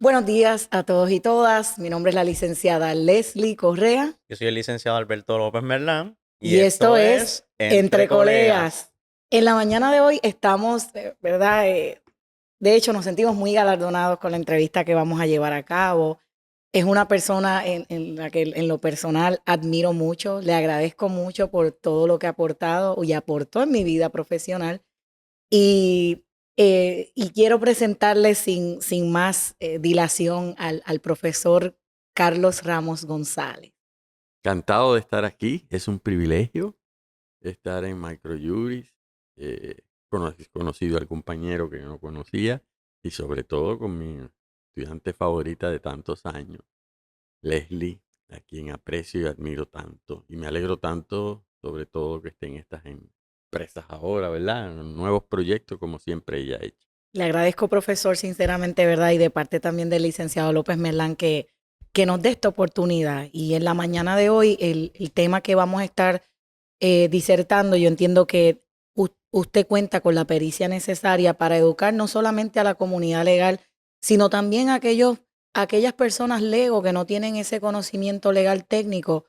Buenos días a todos y todas. Mi nombre es la licenciada Leslie Correa Yo soy el licenciado Alberto López Merlán y y esto esto es es Entre Entre Colegas. Colegas. En la mañana de hoy estamos, ¿verdad? De hecho, nos sentimos muy galardonados con la entrevista que vamos a llevar a cabo. Es una persona en la que en lo personal admiro mucho, le agradezco mucho por todo lo que ha aportado y aportó en mi vida profesional. Y, y quiero presentarle sin más dilación al profesor Carlos Ramos González. Encantado de estar aquí. Es un privilegio estar en Microjuris. Conocido al compañero que no conocía y sobre todo con mi estudiante favorita de tantos años, Leslie, a quien aprecio y admiro tanto. Y me alegro tanto, sobre todo, que esté en estas empresas ahora, ¿verdad? En nuevos proyectos, como siempre ella ha hecho. Le agradezco, profesor, sinceramente, ¿verdad? Y de parte también del licenciado López Merlán que nos dé esta oportunidad. Y en la mañana de hoy, el tema que vamos a estar disertando, yo entiendo que usted cuenta con la pericia necesaria para educar no solamente a la comunidad legal, sino también a aquellas personas legos que no tienen ese conocimiento legal técnico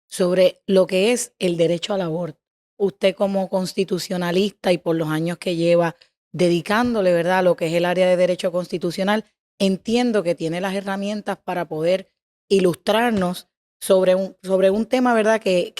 sobre lo que es el derecho al aborto. Usted como constitucionalista y por los años que lleva dedicándole, ¿verdad?, a lo que es el área de derecho constitucional, entiendo que tiene las herramientas para poder ilustrarnos sobre un tema, ¿verdad?, que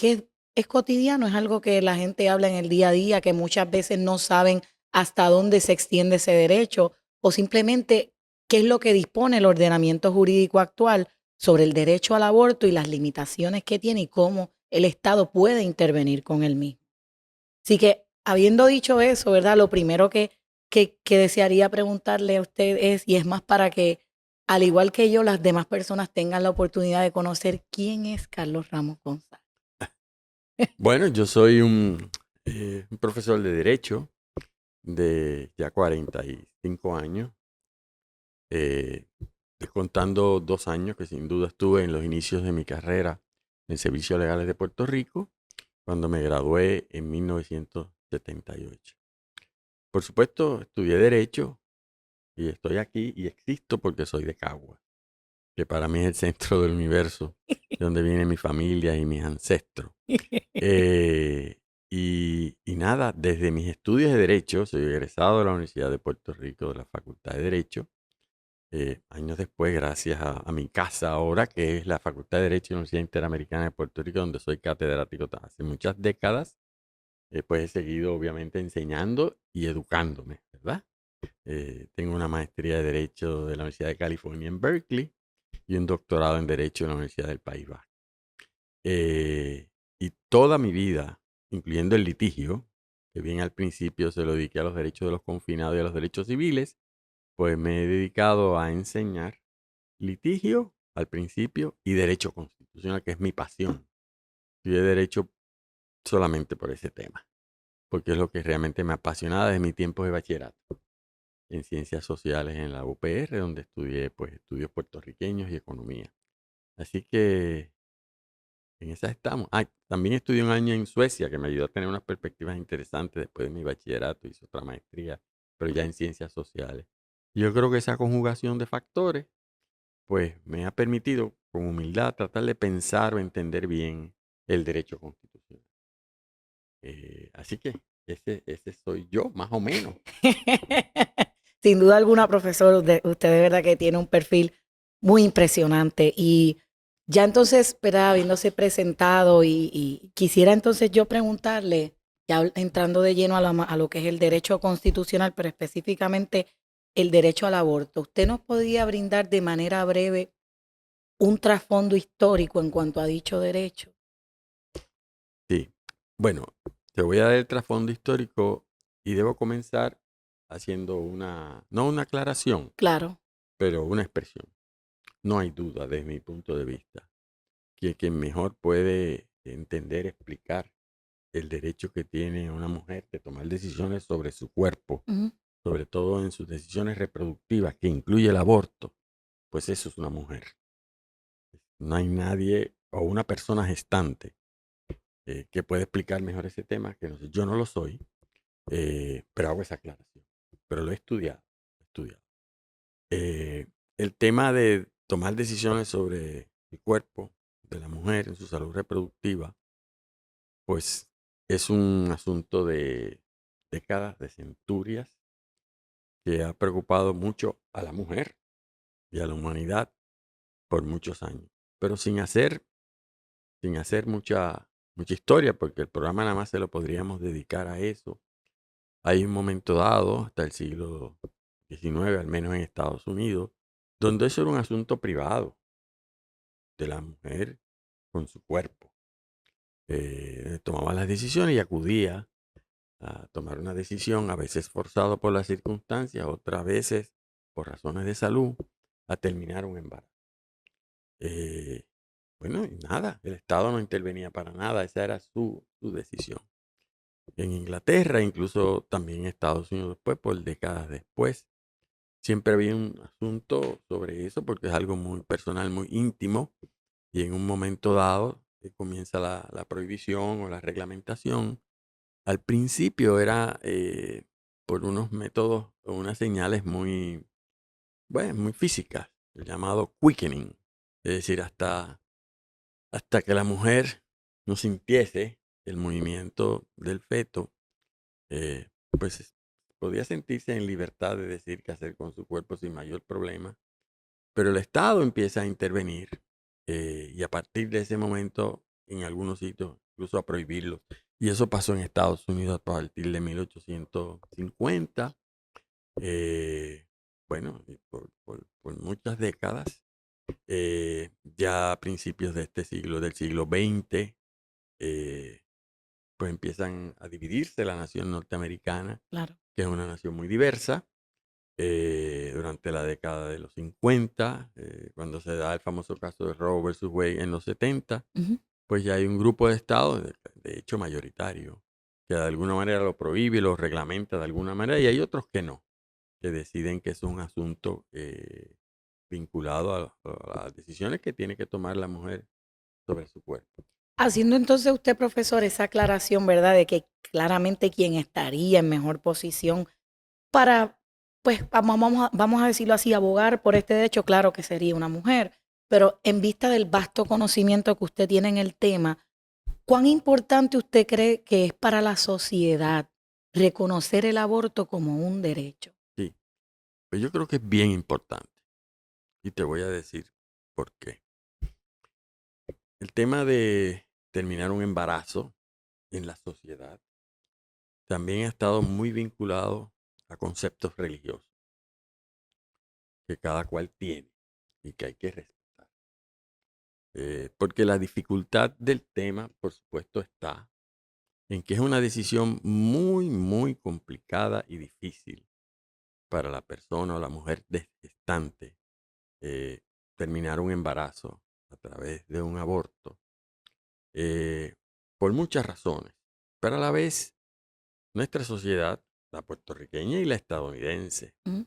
es cotidiano, es algo que la gente habla en el día a día, que muchas veces no saben hasta dónde se extiende ese derecho o simplemente qué es lo que dispone el ordenamiento jurídico actual sobre el derecho al aborto y las limitaciones que tiene y cómo el Estado puede intervenir con él mismo. Así que, habiendo dicho eso, ¿verdad? Lo primero que desearía preguntarle a usted es, y es más para que, al igual que yo, las demás personas tengan la oportunidad de conocer quién es Carlos Ramos González. Bueno, yo soy un profesor de Derecho de ya 45 años. eh, Contando 2 años que sin duda estuve en los inicios de mi carrera en Servicios Legales de Puerto Rico, cuando me gradué en 1978. Por supuesto, estudié Derecho y estoy aquí y existo porque soy de Cagua, que para mí es el centro del universo, de donde viene mi familia y mis ancestros. Eh, y nada, desde mis estudios de Derecho, soy egresado de la Universidad de Puerto Rico, de la Facultad de Derecho. Años después, gracias a mi casa ahora, que es la Facultad de Derecho de la Universidad Interamericana de Puerto Rico, donde soy catedrático hace muchas décadas, pues he seguido obviamente enseñando y educándome, ¿verdad? Tengo una maestría de Derecho de la Universidad de California en Berkeley y un doctorado en Derecho de la Universidad del País Vasco. Eh, y toda mi vida, incluyendo el litigio, que bien al principio se lo dediqué a los derechos de los confinados y a los derechos civiles, pues me he dedicado a enseñar litigio al principio y derecho constitucional, que es mi pasión. Estudié derecho solamente por ese tema, porque es lo que realmente me apasionaba desde mi tiempo de bachillerato en ciencias sociales en la UPR, donde estudié pues estudios puertorriqueños y economía. Así que en esas estamos. También estudié un año en Suecia, que me ayudó a tener unas perspectivas interesantes después de mi bachillerato. Hice otra maestría, pero ya en ciencias sociales. Yo creo que esa conjugación de factores, pues me ha permitido con humildad tratar de pensar o entender bien el derecho constitucional. Así que ese soy yo, más o menos. Sin duda alguna, profesor, usted de verdad que tiene un perfil muy impresionante. Y ya entonces, ¿verdad? Habiéndose presentado y quisiera entonces yo preguntarle, ya entrando de lleno a lo que es el derecho constitucional, pero específicamente el derecho al aborto, ¿usted nos podría brindar de manera breve un trasfondo histórico en cuanto a dicho derecho? Sí. Bueno, te voy a dar el trasfondo histórico y debo comenzar haciendo no una aclaración, Claro. pero una expresión. No hay duda desde mi punto de vista que quien mejor puede entender, explicar el derecho que tiene una mujer de tomar decisiones sobre su cuerpo, Ujú. sobre todo en sus decisiones reproductivas, que incluye el aborto, pues eso es una mujer. No hay nadie o una persona gestante que pueda explicar mejor ese tema que no sé. Yo no lo soy, pero hago esa aclaración. Pero lo he estudiado, he estudiado. el tema de tomar decisiones sobre el cuerpo de la mujer en su salud reproductiva, pues es un asunto de décadas, de centurias, que ha preocupado mucho a la mujer y a la humanidad por muchos años, pero sin hacer mucha historia, porque el programa nada más se lo podríamos dedicar a eso. Hay un momento dado, hasta el siglo XIX, al menos en Estados Unidos, donde eso era un asunto privado de la mujer con su cuerpo. Tomaba las decisiones y acudía a tomar una decisión, a veces forzado por las circunstancias, otras veces por razones de salud, a terminar un embarazo. Eh, bueno, y nada, el Estado no intervenía para nada, esa era su decisión. En Inglaterra, incluso también en Estados Unidos después, por décadas después, siempre había un asunto sobre eso porque es algo muy personal, muy íntimo, y en un momento dado comienza la prohibición o la reglamentación. Al principio era por unos métodos o unas señales muy, bueno, muy físicas, el llamado quickening, es decir, hasta que la mujer no sintiese el movimiento del feto, pues podía sentirse en libertad de decir qué hacer con su cuerpo sin mayor problema, pero el Estado empieza a intervenir y a partir de ese momento, en algunos sitios, incluso a prohibirlos. Y eso pasó en Estados Unidos a partir de 1850. Bueno, y por muchas décadas. Ya a principios de este siglo, del siglo XX, pues empiezan a dividirse la nación norteamericana, Claro. que es una nación muy diversa. Durante la década de los 50, cuando se da el famoso caso de Roe versus Wade en los 70, Ujú. pues ya hay un grupo de estados, de hecho mayoritario, que de alguna manera lo prohíbe, lo reglamenta de alguna manera, y hay otros que no, que deciden que es un asunto vinculado a las decisiones que tiene que tomar la mujer sobre su cuerpo. Haciendo entonces usted, profesor, esa aclaración, ¿verdad? De que claramente quien estaría en mejor posición para, pues vamos a decirlo así, abogar por este derecho, claro que sería una mujer, pero en vista del vasto conocimiento que usted tiene en el tema, ¿cuán importante usted cree que es para la sociedad reconocer el aborto como un derecho? Sí, pues yo creo que es bien importante y te voy a decir por qué. El tema de terminar un embarazo en la sociedad también ha estado muy vinculado a conceptos religiosos que cada cual tiene y que hay que respetar. Porque la dificultad del tema, por supuesto, está en que es una decisión muy, muy complicada y difícil para la persona o la mujer gestante terminar un embarazo a través de un aborto, eh, por muchas razones. Pero a la vez, nuestra sociedad, la puertorriqueña y la estadounidense, ¿Mm?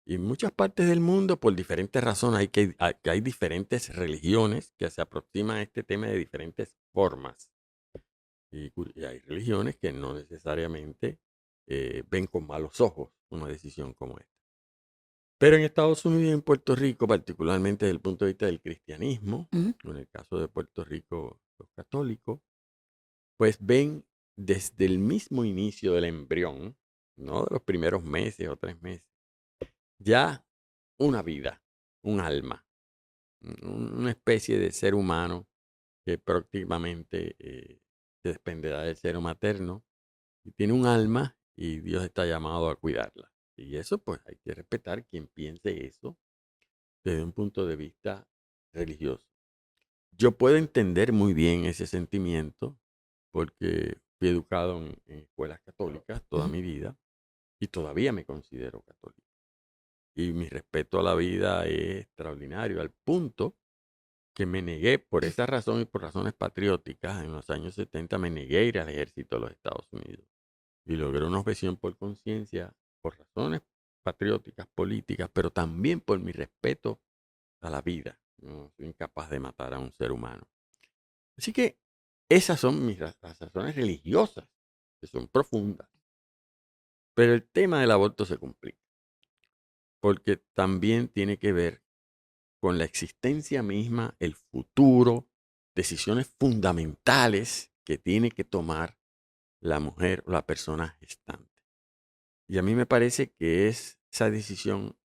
y en muchas partes del mundo, por diferentes razones, hay diferentes religiones que se aproximan a este tema de diferentes formas. Y hay religiones que no necesariamente ven con malos ojos una decisión como esta. Pero en Estados Unidos y en Puerto Rico, particularmente desde el punto de vista del cristianismo, ¿Mm? en el caso de Puerto Rico, los católicos, pues ven desde el mismo inicio del embrión, no de los primeros meses o 3 meses, ya una vida, un alma, una especie de ser humano que próximamente se desprenderá del seno materno y tiene un alma y Dios está llamado a cuidarla. Y eso pues hay que respetar quien piense eso desde un punto de vista religioso. Yo puedo entender muy bien ese sentimiento porque fui educado en escuelas católicas toda ¿Mm? mi vida y todavía me considero católico. Y mi respeto a la vida es extraordinario, al punto que me negué, por esa razón y por razones patrióticas, en los años 70 me negué a ir al ejército de los Estados Unidos. Y logré una objeción por conciencia, por razones patrióticas, políticas, pero también por mi respeto a la vida. No soy incapaz de matar a un ser humano. Así que esas son las razones religiosas, que son profundas. Pero el tema del aborto se complica, porque también tiene que ver con la existencia misma, el futuro, decisiones fundamentales que tiene que tomar la mujer o la persona gestante. Y a mí me parece que esa decisión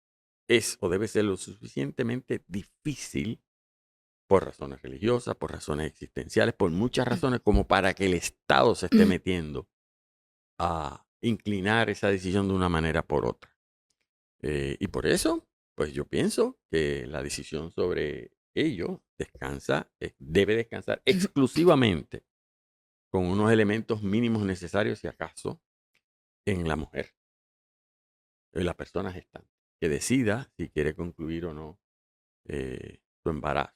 es o debe ser lo suficientemente difícil por razones religiosas, por razones existenciales, por muchas razones, como para que el Estado se esté metiendo a inclinar esa decisión de una manera por otra. Y por eso, pues yo pienso que la decisión sobre ello debe descansar exclusivamente con unos elementos mínimos necesarios, si acaso, en la mujer, en la persona gestante, que decida si quiere concluir o no su embarazo.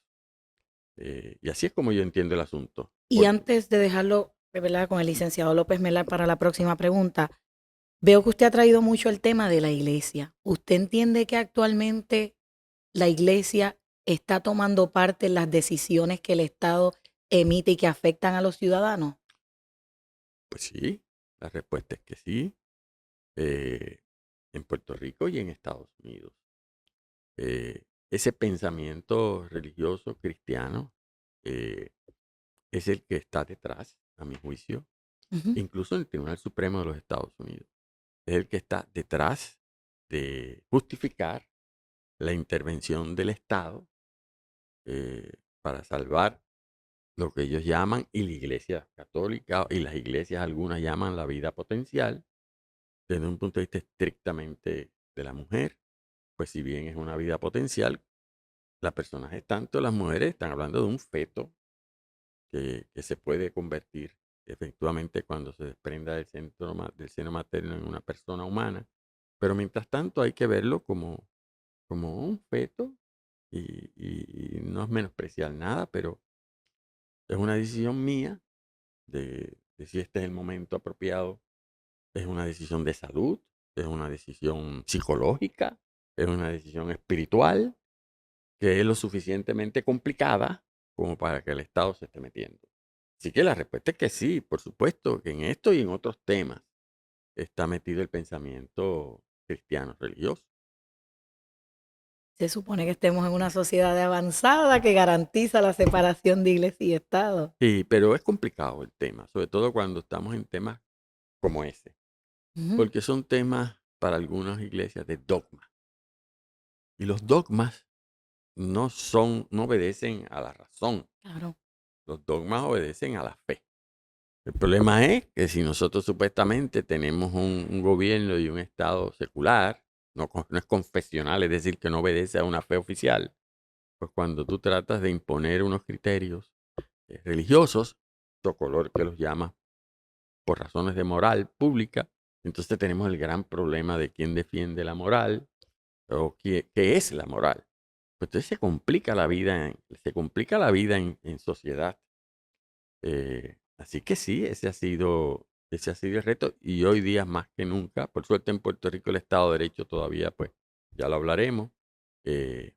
Y así es como yo entiendo el asunto. Y antes de dejarlo, ¿verdad?, con el licenciado López Melar para la próxima pregunta, veo que usted ha traído mucho el tema de la iglesia. ¿Usted entiende que actualmente la iglesia está tomando parte en las decisiones que el Estado emite y que afectan a los ciudadanos? Pues sí, la respuesta es que sí. En Puerto Rico y en Estados Unidos. Ese pensamiento religioso cristiano eh, es el que está detrás, a mi juicio, Ujú. incluso en el Tribunal Supremo de los Estados Unidos. Es el que está detrás de justificar la intervención del Estado para salvar lo que ellos llaman, y la Iglesia Católica y las iglesias algunas llaman la vida potencial, desde un punto de vista estrictamente de la mujer. Pues si bien es una vida potencial, la persona gestante, las mujeres están hablando de un feto que se puede convertir efectivamente cuando se desprenda del seno materno en una persona humana. Pero mientras tanto hay que verlo como un feto y no es menospreciar nada, pero es una decisión mía de si este es el momento apropiado. Es una decisión de salud, es una decisión psicológica, es una decisión espiritual, que es lo suficientemente complicada como para que el Estado se esté metiendo. Así que la respuesta es que sí, por supuesto, que en esto y en otros temas está metido el pensamiento cristiano religioso. Se supone que estemos en una sociedad avanzada que garantiza la separación de iglesia y Estado. Sí, pero es complicado el tema, sobre todo cuando estamos en temas como ese, Ujú. porque son temas para algunas iglesias de dogma. Y los dogmas no obedecen a la razón, Claro. los dogmas obedecen a la fe. El problema es que si nosotros supuestamente tenemos un gobierno y un Estado secular, no es confesional, es decir, que no obedece a una fe oficial, pues cuando tú tratas de imponer unos criterios religiosos, color que los llama por razones de moral pública, entonces tenemos el gran problema de quién defiende la moral o qué es la moral. Pues entonces se complica la vida en sociedad. Así que sí, ese ha sido el reto, y hoy día más que nunca, por suerte en Puerto Rico el Estado de Derecho todavía, pues ya lo hablaremos, pues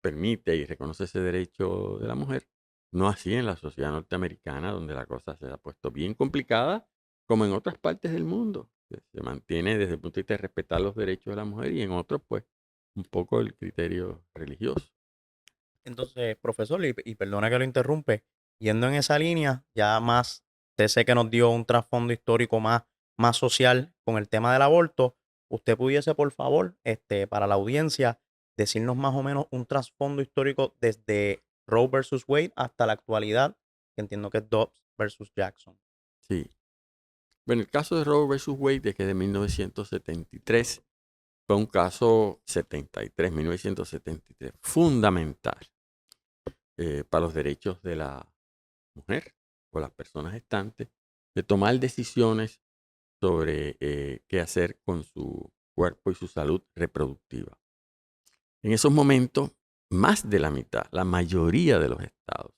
permite y reconoce ese derecho de la mujer. No así en la sociedad norteamericana, donde la cosa se ha puesto bien complicada, como en otras partes del mundo. Que se mantiene desde el punto de vista de respetar los derechos de la mujer, y en otros, pues, un poco el criterio religioso. Entonces, profesor, y perdona que lo interrumpe, yendo en esa línea, ya más, usted sé que nos dio un trasfondo histórico más social con el tema del aborto. ¿Usted pudiese, por favor, para la audiencia, decirnos más o menos un trasfondo histórico desde Roe versus Wade hasta la actualidad, que entiendo que es Dobbs versus Jackson? Sí. Bueno, el caso de Roe versus Wade, de que de 1973, fue un caso 1973, fundamental para los derechos de la mujer o las personas gestantes, de tomar decisiones sobre qué hacer con su cuerpo y su salud reproductiva. En esos momentos, más de la mitad, la mayoría de los estados,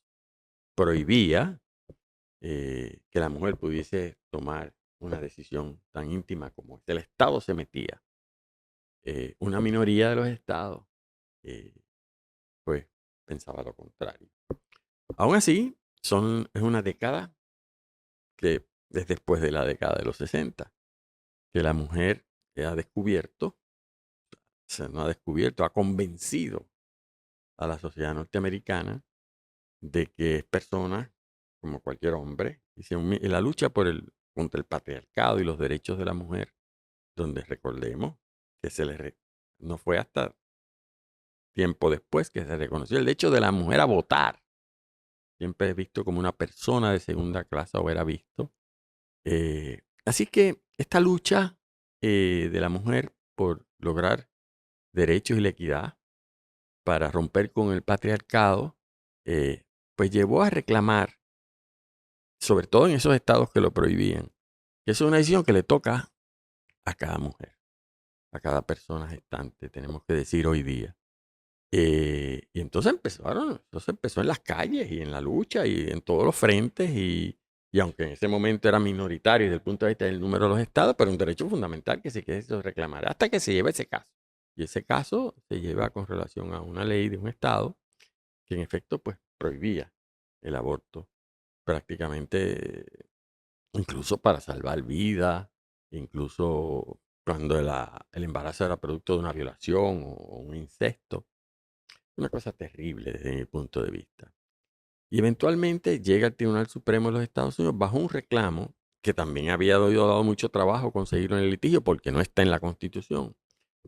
prohibía que la mujer pudiese tomar una decisión tan íntima como esta. El Estado se metía. Una minoría de los estados, eh, pues, pensaba lo contrario. Aún así, es una década que es después de la década de los 60, que la mujer ha descubierto, ha convencido a la sociedad norteamericana de que es persona como cualquier hombre, y la lucha contra el patriarcado y los derechos de la mujer, donde recordemos que no fue hasta tiempo después que se reconoció el derecho de la mujer a votar. Siempre es visto como una persona de segunda clase o era visto. Así que esta lucha de la mujer por lograr derechos y la equidad para romper con el patriarcado, pues llevó a reclamar, sobre todo en esos estados que lo prohibían, que eso es una decisión que le toca a cada mujer, a cada persona gestante, tenemos que decir hoy día. Y entonces empezó en las calles y en la lucha y en todos los frentes y aunque en ese momento era minoritario desde el punto de vista del número de los estados, pero un derecho fundamental que se quiere reclamar hasta que se lleva ese caso. Y ese caso se lleva con relación a una ley de un estado que en efecto pues prohibía el aborto prácticamente, incluso para salvar vidas, incluso cuando el embarazo era producto de una violación o un incesto. Una cosa terrible desde mi punto de vista. Y eventualmente llega al Tribunal Supremo de los Estados Unidos bajo un reclamo que también había dado mucho trabajo conseguirlo en el litigio porque no está en la Constitución.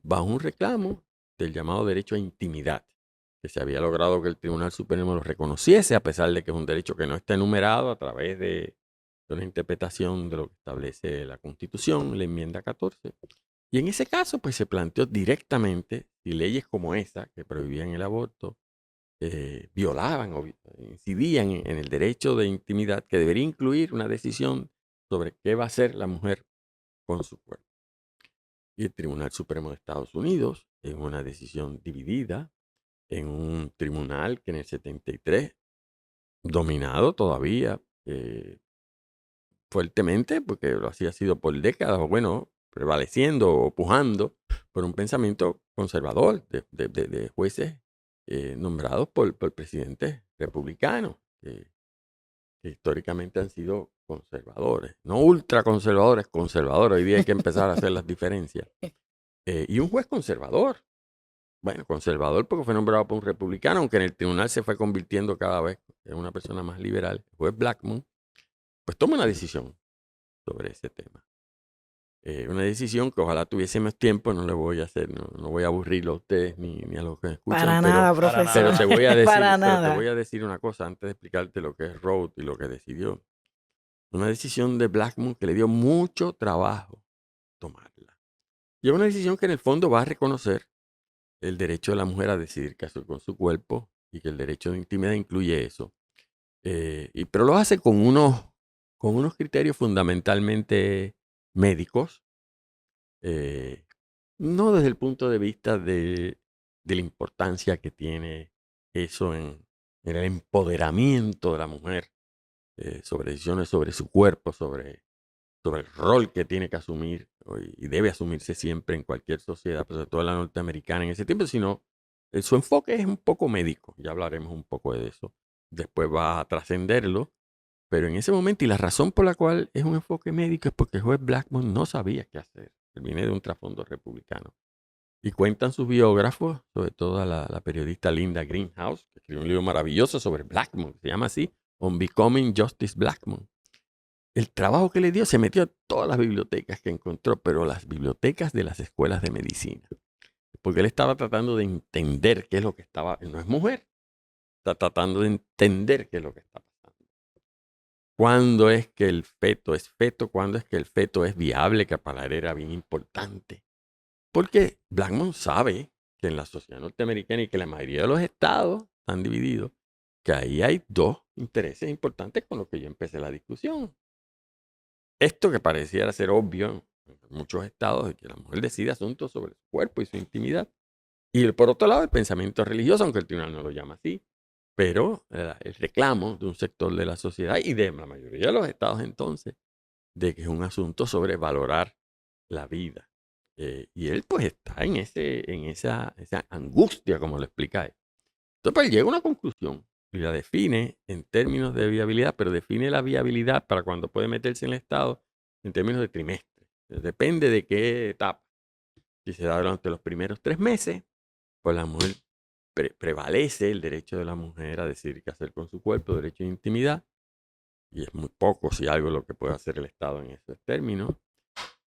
Bajo un reclamo del llamado derecho a intimidad, que se había logrado que el Tribunal Supremo lo reconociese, a pesar de que es un derecho que no está enumerado a través de una interpretación de lo que establece la Constitución, la enmienda 14. Y en ese caso, pues se planteó directamente si leyes como esa, que prohibían el aborto, violaban o incidían en el derecho de intimidad, que debería incluir una decisión sobre qué va a hacer la mujer con su cuerpo. Y el Tribunal Supremo de Estados Unidos, en una decisión dividida, en un tribunal que en el 73, dominado todavía fuertemente, porque lo hacía sido por décadas, o bueno, prevaleciendo o pujando por un pensamiento conservador de jueces nombrados por presidentes republicanos, que históricamente han sido conservadores, no ultraconservadores, conservadores. Hoy día hay que empezar a hacer las diferencias. Y un juez conservador, bueno, conservador porque fue nombrado por un republicano, aunque en el tribunal se fue convirtiendo cada vez en una persona más liberal, el juez Blackmun, pues toma una decisión sobre ese tema. Una decisión que ojalá tuviese más tiempo, no le voy a hacer, no voy a aburrirlo a ustedes ni a los que me escuchan. Para nada, profesor. Pero te voy a decir, Para pero te nada. voy a decir una cosa antes de explicarte lo que es Roe y lo que decidió. Una decisión de Blackmun que le dio mucho trabajo tomarla. Y es una decisión que en el fondo va a reconocer el derecho de la mujer a decidir qué hacer con su cuerpo y que el derecho de intimidad incluye eso. Pero lo hace con unos criterios fundamentalmente médicos, no desde el punto de vista de la importancia que tiene eso en el empoderamiento de la mujer sobre decisiones sobre su cuerpo, sobre el rol que tiene que asumir y debe asumirse siempre en cualquier sociedad, pero sobre todo la norteamericana en ese tiempo, sino su enfoque es un poco médico, ya hablaremos un poco de eso. Después va a trascenderlo, pero en ese momento, y la razón por la cual es un enfoque médico es porque el juez Blackmun no sabía qué hacer. Él viene de un trasfondo republicano. Y cuentan sus biógrafos, sobre todo la periodista Linda Greenhouse, que escribió un libro maravilloso sobre Blackmun, se llama así, On Becoming Justice Blackmun. El trabajo que le dio se metió a todas las bibliotecas que encontró, pero las bibliotecas de las escuelas de medicina. Porque él estaba tratando de entender qué es lo que estaba, no es mujer, está tratando de entender qué es lo que está pasando. ¿Cuándo es que el feto es feto? ¿Cuándo es que el feto es viable? Que para él era bien importante. Porque Blackmun sabe que en la sociedad norteamericana y que la mayoría de los estados están divididos, que ahí hay dos intereses importantes con los que yo empecé la discusión. Esto que pareciera ser obvio en muchos estados, de que la mujer decide asuntos sobre su cuerpo y su intimidad. Y por otro lado, el pensamiento religioso, aunque el tribunal no lo llama así, pero el reclamo de un sector de la sociedad y de la mayoría de los estados entonces, de que es un asunto sobre valorar la vida. Y él pues está en esa angustia, como lo explica él. Entonces pues, él llega a una conclusión y la define en términos de viabilidad, pero define la viabilidad para cuando puede meterse en el estado en términos de trimestre. Depende de qué etapa. Si se da durante los primeros 3 meses, pues la mujer prevalece el derecho de la mujer a decidir qué hacer con su cuerpo, derecho de intimidad, y es muy poco, si algo, lo que puede hacer el Estado en esos términos.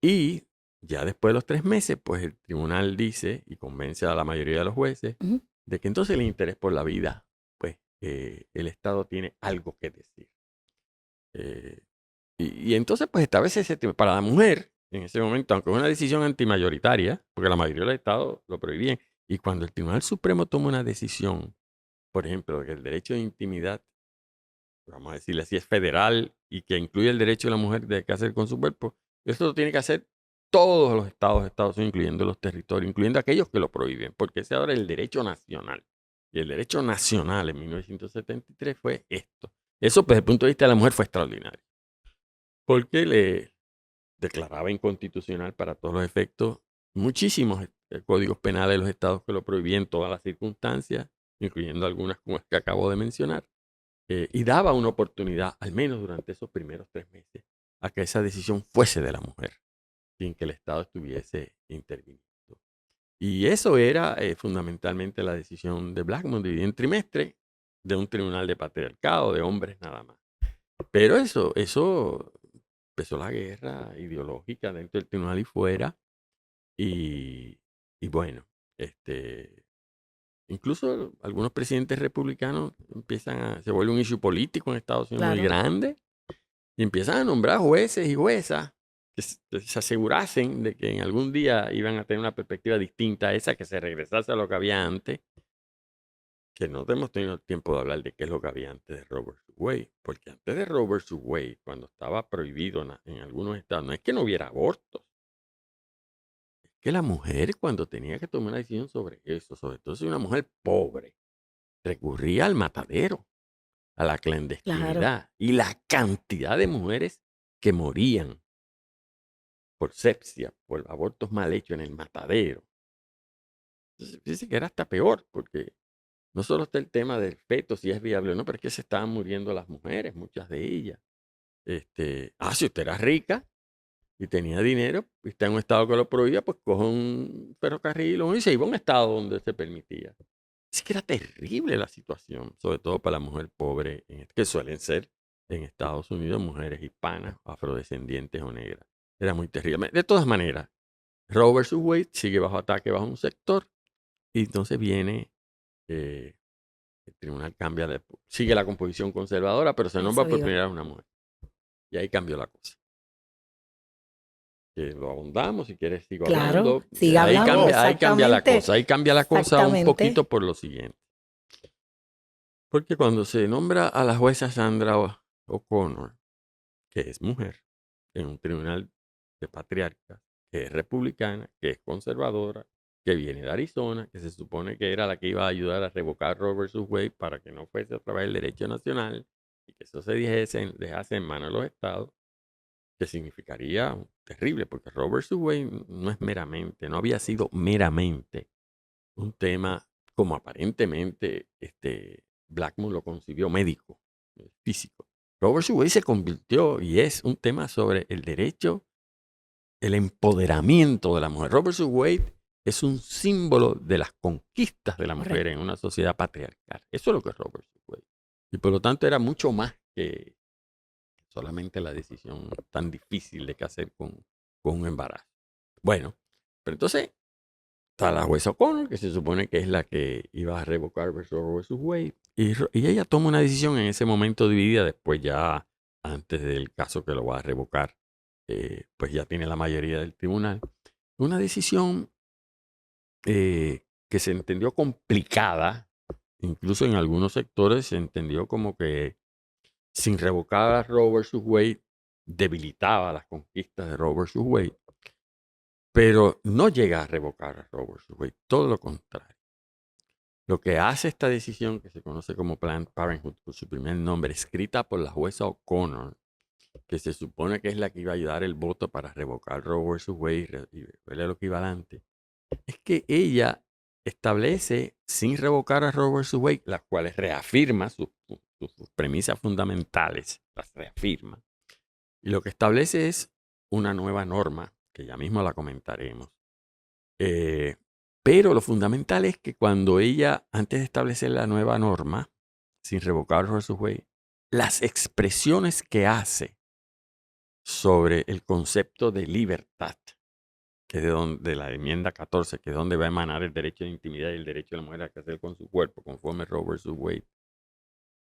Y ya después de los 3 meses, pues el tribunal dice y convence a la mayoría de los jueces Ujú. de que entonces el interés por la vida, pues el Estado tiene algo que decir. Y entonces, pues establece ese tema. Para la mujer, en ese momento, aunque es una decisión antimayoritaria, porque la mayoría de los estados lo prohibían, y cuando el Tribunal Supremo toma una decisión, por ejemplo, de que el derecho de intimidad, vamos a decirle así, es federal y que incluye el derecho de la mujer de qué hacer con su cuerpo, esto lo tiene que hacer todos los estados de Estados Unidos, incluyendo los territorios, incluyendo aquellos que lo prohíben, porque ese ahora es el derecho nacional. Y el derecho nacional en 1973 fue esto. Eso, pues, desde el punto de vista de la mujer, fue extraordinario, porque le declaraba inconstitucional para todos los efectos muchísimos códigos penales de los estados que lo prohibían en todas las circunstancias, incluyendo algunas como las que acabo de mencionar, y daba una oportunidad, al menos durante esos primeros 3 meses, a que esa decisión fuese de la mujer, sin que el Estado estuviese interviniendo. Y eso era fundamentalmente la decisión de Blackmun, dividida en trimestre, de un tribunal de patriarcado, de hombres nada más. Pero eso empezó la guerra ideológica dentro del tribunal y fuera. Y bueno, incluso algunos presidentes republicanos se vuelve un issue político en Estados Unidos muy Claro. grande y empiezan a nombrar jueces y juezas que se asegurasen de que en algún día iban a tener una perspectiva distinta a esa, que se regresase a lo que había antes, que no hemos tenido tiempo de hablar de qué es lo que había antes de Roe vs. Wade, porque antes de Roe vs. Wade, cuando estaba prohibido en algunos estados, no es que no hubiera abortos, es que la mujer cuando tenía que tomar una decisión sobre eso, sobre todo si una mujer pobre, recurría al matadero, a la Claro. clandestinidad, y la cantidad de mujeres que morían por sepsia, por abortos mal hechos en el matadero. Entonces, dice que era hasta peor, porque no solo está el tema del feto, si es viable o no, pero es que se estaban muriendo las mujeres, muchas de ellas. Si usted era rica y tenía dinero, y está en un estado que lo prohibía, pues coge un ferrocarril y se iba a un estado donde se permitía. Es que era terrible la situación, sobre todo para la mujer pobre, que suelen ser en Estados Unidos mujeres hispanas, afrodescendientes o negras. Era muy terrible. De todas maneras, Roe vs. Wade sigue bajo ataque bajo un sector y entonces viene el tribunal sigue la composición conservadora, pero se nombra Eso por iba. primera vez una mujer. Y ahí cambió la cosa. Que lo ahondamos, si quieres sigo Claro, hablando. sigue hablando, Ahí cambia la exactamente. cosa. Ahí cambia la cosa un Exactamente. poquito por lo siguiente. Porque cuando se nombra a la jueza Sandra O'Connor, que es mujer, en un tribunal de patriarcas, que es republicana, que es conservadora, que viene de Arizona, que se supone que era la que iba a ayudar a revocar Roe vs. Wade para que no fuese otra vez el derecho nacional y que eso se dejase en manos de los estados, que significaría terrible, porque Roe vs. Wade no había sido meramente un tema como aparentemente Blackmun lo concibió médico, físico. Roe vs. Wade se convirtió y es un tema sobre el derecho, el empoderamiento de la mujer. Roe vs. Wade es un símbolo de las conquistas de la mujer Correcto. en una sociedad patriarcal. Eso es lo que es Roe vs. Wade. Y por lo tanto era mucho más que solamente la decisión tan difícil de qué hacer con un embarazo. Bueno, pero entonces está la jueza O'Connor, que se supone que es la que iba a revocar Roe vs. Wade. Y ella toma una decisión en ese momento dividida, después ya, antes del caso que lo va a revocar, pues ya tiene la mayoría del tribunal. Una decisión que se entendió complicada, incluso en algunos sectores se entendió como que sin revocar a Roe vs. Wade debilitaba las conquistas de Roe vs. Wade, pero no llega a revocar a Roe vs. Wade, todo lo contrario. Lo que hace esta decisión, que se conoce como Planned Parenthood por su primer nombre, escrita por la jueza O'Connor, que se supone que es la que iba a ayudar el voto para revocar Roe vs. Wade y verle lo equivalente, es que ella establece, sin revocar a Roe vs. Wade, las cuales reafirma sus premisas fundamentales, las reafirma. Y lo que establece es una nueva norma, que ya mismo la comentaremos, Pero lo fundamental es que cuando ella, antes de establecer la nueva norma, sin revocar Roe vs. Wade, las expresiones que hace sobre el concepto de libertad, que es de la enmienda 14, que es donde va a emanar el derecho de intimidad y el derecho de la mujer a hacer con su cuerpo, conforme Roe vs. Wade,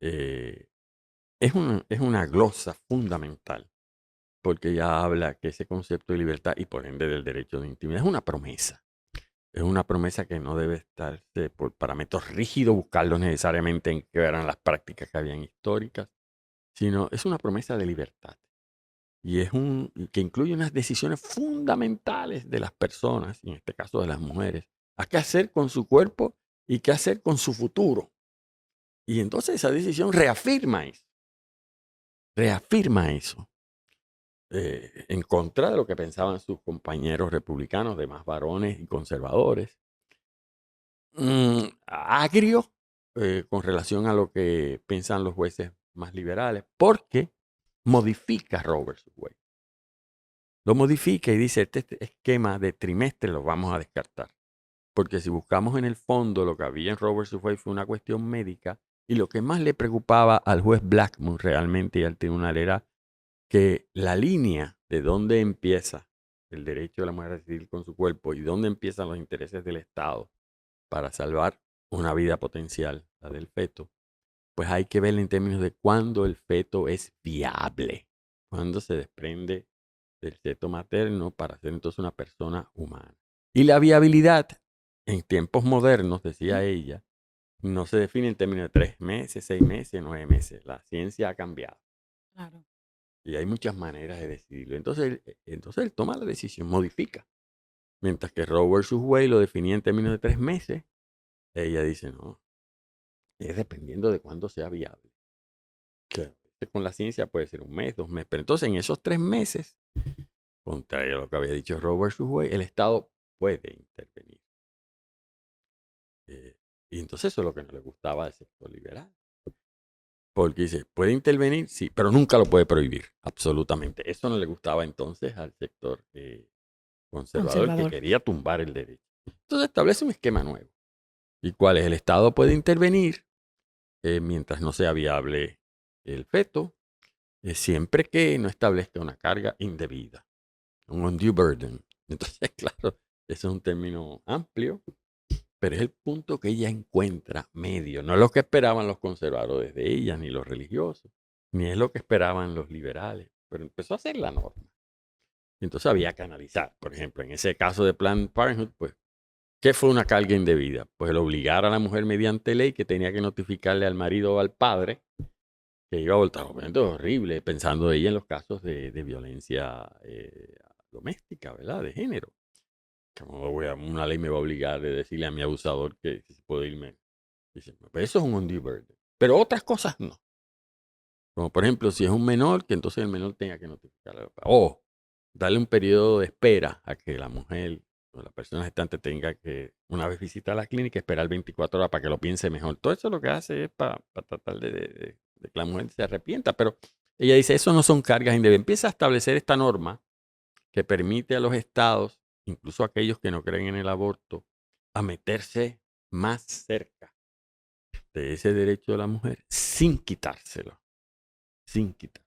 es una glosa fundamental, porque ella habla que ese concepto de libertad y por ende del derecho de intimidad es una promesa. Es una promesa que no debe estarse por parámetros rígidos, buscarlos necesariamente en qué eran las prácticas que habían históricas, sino es una promesa de libertad. Y que incluye unas decisiones fundamentales de las personas, y en este caso de las mujeres, a qué hacer con su cuerpo y qué hacer con su futuro. Y entonces esa decisión reafirma eso. En contra de lo que pensaban sus compañeros republicanos, demás varones y conservadores. Agrio con relación a lo que piensan los jueces más liberales, porque modifica Roe vs. Wade. Lo modifica y dice, este esquema de trimestre lo vamos a descartar. Porque si buscamos en el fondo, lo que había en Roe vs. Wade fue una cuestión médica, y lo que más le preocupaba al juez Blackmun realmente y al tribunal era que la línea de dónde empieza el derecho de la mujer a decidir con su cuerpo y dónde empiezan los intereses del Estado para salvar una vida potencial, la del feto, pues hay que ver en términos de cuándo el feto es viable, cuándo se desprende del feto materno para ser entonces una persona humana. Y la viabilidad en tiempos modernos, decía ella, no se define en términos de 3 meses, 6 meses, 9 meses. La ciencia ha cambiado. Claro. Y hay muchas maneras de decidirlo. Entonces él toma la decisión, modifica. Mientras que Roe vs. Wade lo definía en términos de 3 meses, ella dice, no, es dependiendo de cuándo sea viable. Claro. Con la ciencia puede ser 1 mes, 2 meses. Pero entonces en esos 3 meses, contrario a lo que había dicho Roe vs. Wade, el Estado puede intervenir. Y entonces eso es lo que no le gustaba al sector liberal. Porque dice, puede intervenir, sí, pero nunca lo puede prohibir, absolutamente. Eso no le gustaba entonces al sector conservador que quería tumbar el derecho. Entonces establece un esquema nuevo. ¿Y cuál es? El Estado puede intervenir mientras no sea viable el feto, siempre que no establezca una carga indebida, un undue burden. Entonces, claro, ese es un término amplio, pero es el punto que ella encuentra medio. No es lo que esperaban los conservadores de ella, ni los religiosos, ni es lo que esperaban los liberales, pero empezó a ser la norma. Entonces había que analizar, por ejemplo, en ese caso de Planned Parenthood, pues, ¿qué fue una carga indebida? Pues el obligar a la mujer mediante ley que tenía que notificarle al marido o al padre que iba a voltar. Obviamente horrible, pensando ella en los casos de violencia doméstica, ¿verdad? De género. Como una ley me va a obligar a decirle a mi abusador que si puedo irme. Dice, pues eso es un undue burden. Pero otras cosas no. Como por ejemplo, si es un menor, que entonces el menor tenga que notificarle. O darle un periodo de espera a que la mujer o la persona gestante tenga que, una vez visitar la clínica, esperar 24 horas para que lo piense mejor. Todo eso lo que hace es para tratar de que la mujer se arrepienta. Pero ella dice, eso no son cargas indebidas. Empieza a establecer esta norma que permite a los estados, incluso aquellos que no creen en el aborto, a meterse más cerca de ese derecho de la mujer sin quitárselo. Sin quitar.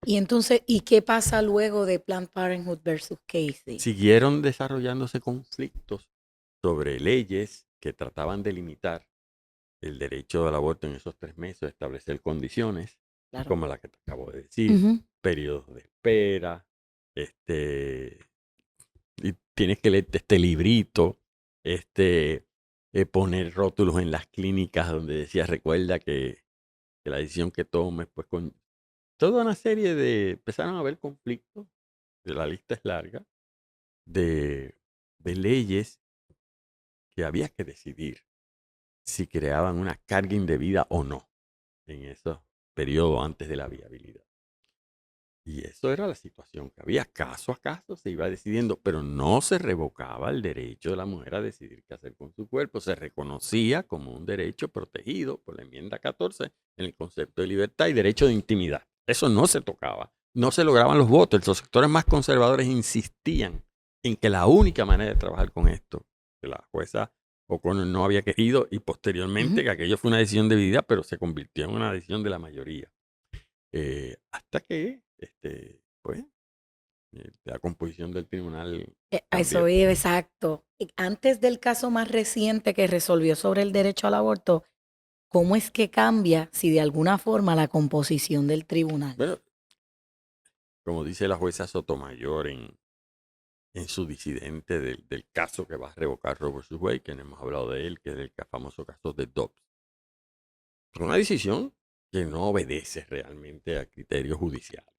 Y entonces, ¿y qué pasa luego de Planned Parenthood versus Casey? Siguieron desarrollándose conflictos sobre leyes que trataban de limitar el derecho al aborto en esos 3 meses, establecer condiciones, claro, como la que te acabo de decir, periodos de espera, y tienes que leerte este librito, poner rótulos en las clínicas donde decía, recuerda que la decisión que tomes, pues con toda una serie empezaron a haber conflictos, la lista es larga, de leyes que había que decidir si creaban una carga indebida o no en esos periodos antes de la viabilidad. Y eso era la situación que había. Caso a caso se iba decidiendo, pero no se revocaba el derecho de la mujer a decidir qué hacer con su cuerpo. Se reconocía como un derecho protegido por la enmienda 14 en el concepto de libertad y derecho de intimidad. Eso no se tocaba. No se lograban los votos. Los sectores más conservadores insistían en que la única manera de trabajar con esto porque la jueza O'Connor no había querido y posteriormente que aquello fue una decisión dividida, pero se convirtió en una decisión de la mayoría. Hasta que, pues, la composición del tribunal A eso cambió. iba, exacto. Y antes del caso más reciente que resolvió sobre el derecho al aborto, ¿cómo es que cambia, si de alguna forma, la composición del tribunal? Bueno, como dice la jueza Sotomayor en su disidente del caso que va a revocar Roe vs. Wade, que no hemos hablado de él, que es el famoso caso de Dobbs. Es una decisión que no obedece realmente a criterios judiciales.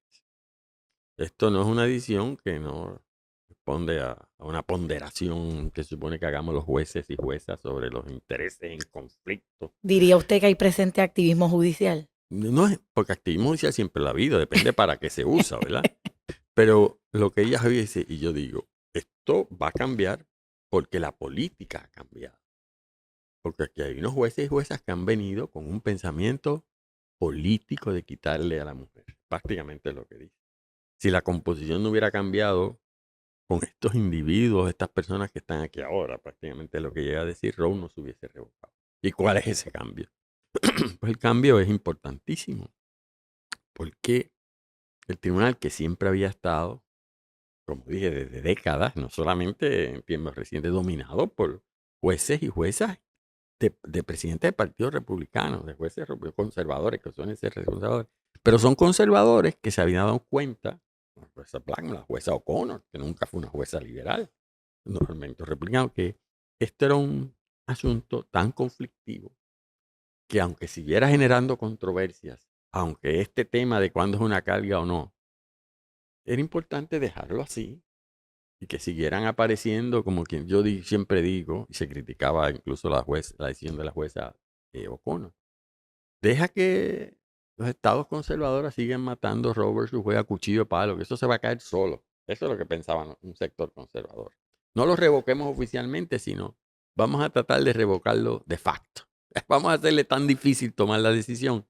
Esto no es una decisión que no responde a una ponderación que supone que hagamos los jueces y juezas sobre los intereses en conflicto. ¿Diría usted que hay presente activismo judicial? No es porque activismo judicial siempre la vida, depende para qué se usa, ¿verdad? Pero lo que ella dice, y yo digo, esto va a cambiar porque la política ha cambiado. Porque aquí hay unos jueces y juezas que han venido con un pensamiento político de quitarle a la mujer. Prácticamente es lo que dice. Si la composición no hubiera cambiado con estos individuos, estas personas que están aquí ahora, prácticamente lo que llega a decir Roe no se hubiese revocado. ¿Y cuál es ese cambio? Pues el cambio es importantísimo. Porque el tribunal que siempre había estado, como dije, desde décadas, no solamente en tiempos recientes, dominado por jueces y juezas de presidentes de partidos republicanos, de jueces conservadores, que suelen ser conservadores, pero son conservadores que se habían dado cuenta, la jueza Blackmun, la jueza O'Connor, que nunca fue una jueza liberal, normalmente republicano, que esto era un asunto tan conflictivo que aunque siguiera generando controversias, aunque este tema de cuándo es una carga o no, era importante dejarlo así y que siguieran apareciendo como quien yo siempre digo, y se criticaba incluso la decisión de la jueza O'Connor. Deja que los estados conservadores sigan matando Roe vs. Wade a cuchillo de palo, que eso se va a caer solo. Eso es lo que pensaba un sector conservador. No lo revoquemos oficialmente, sino vamos a tratar de revocarlo de facto. Vamos a hacerle tan difícil tomar la decisión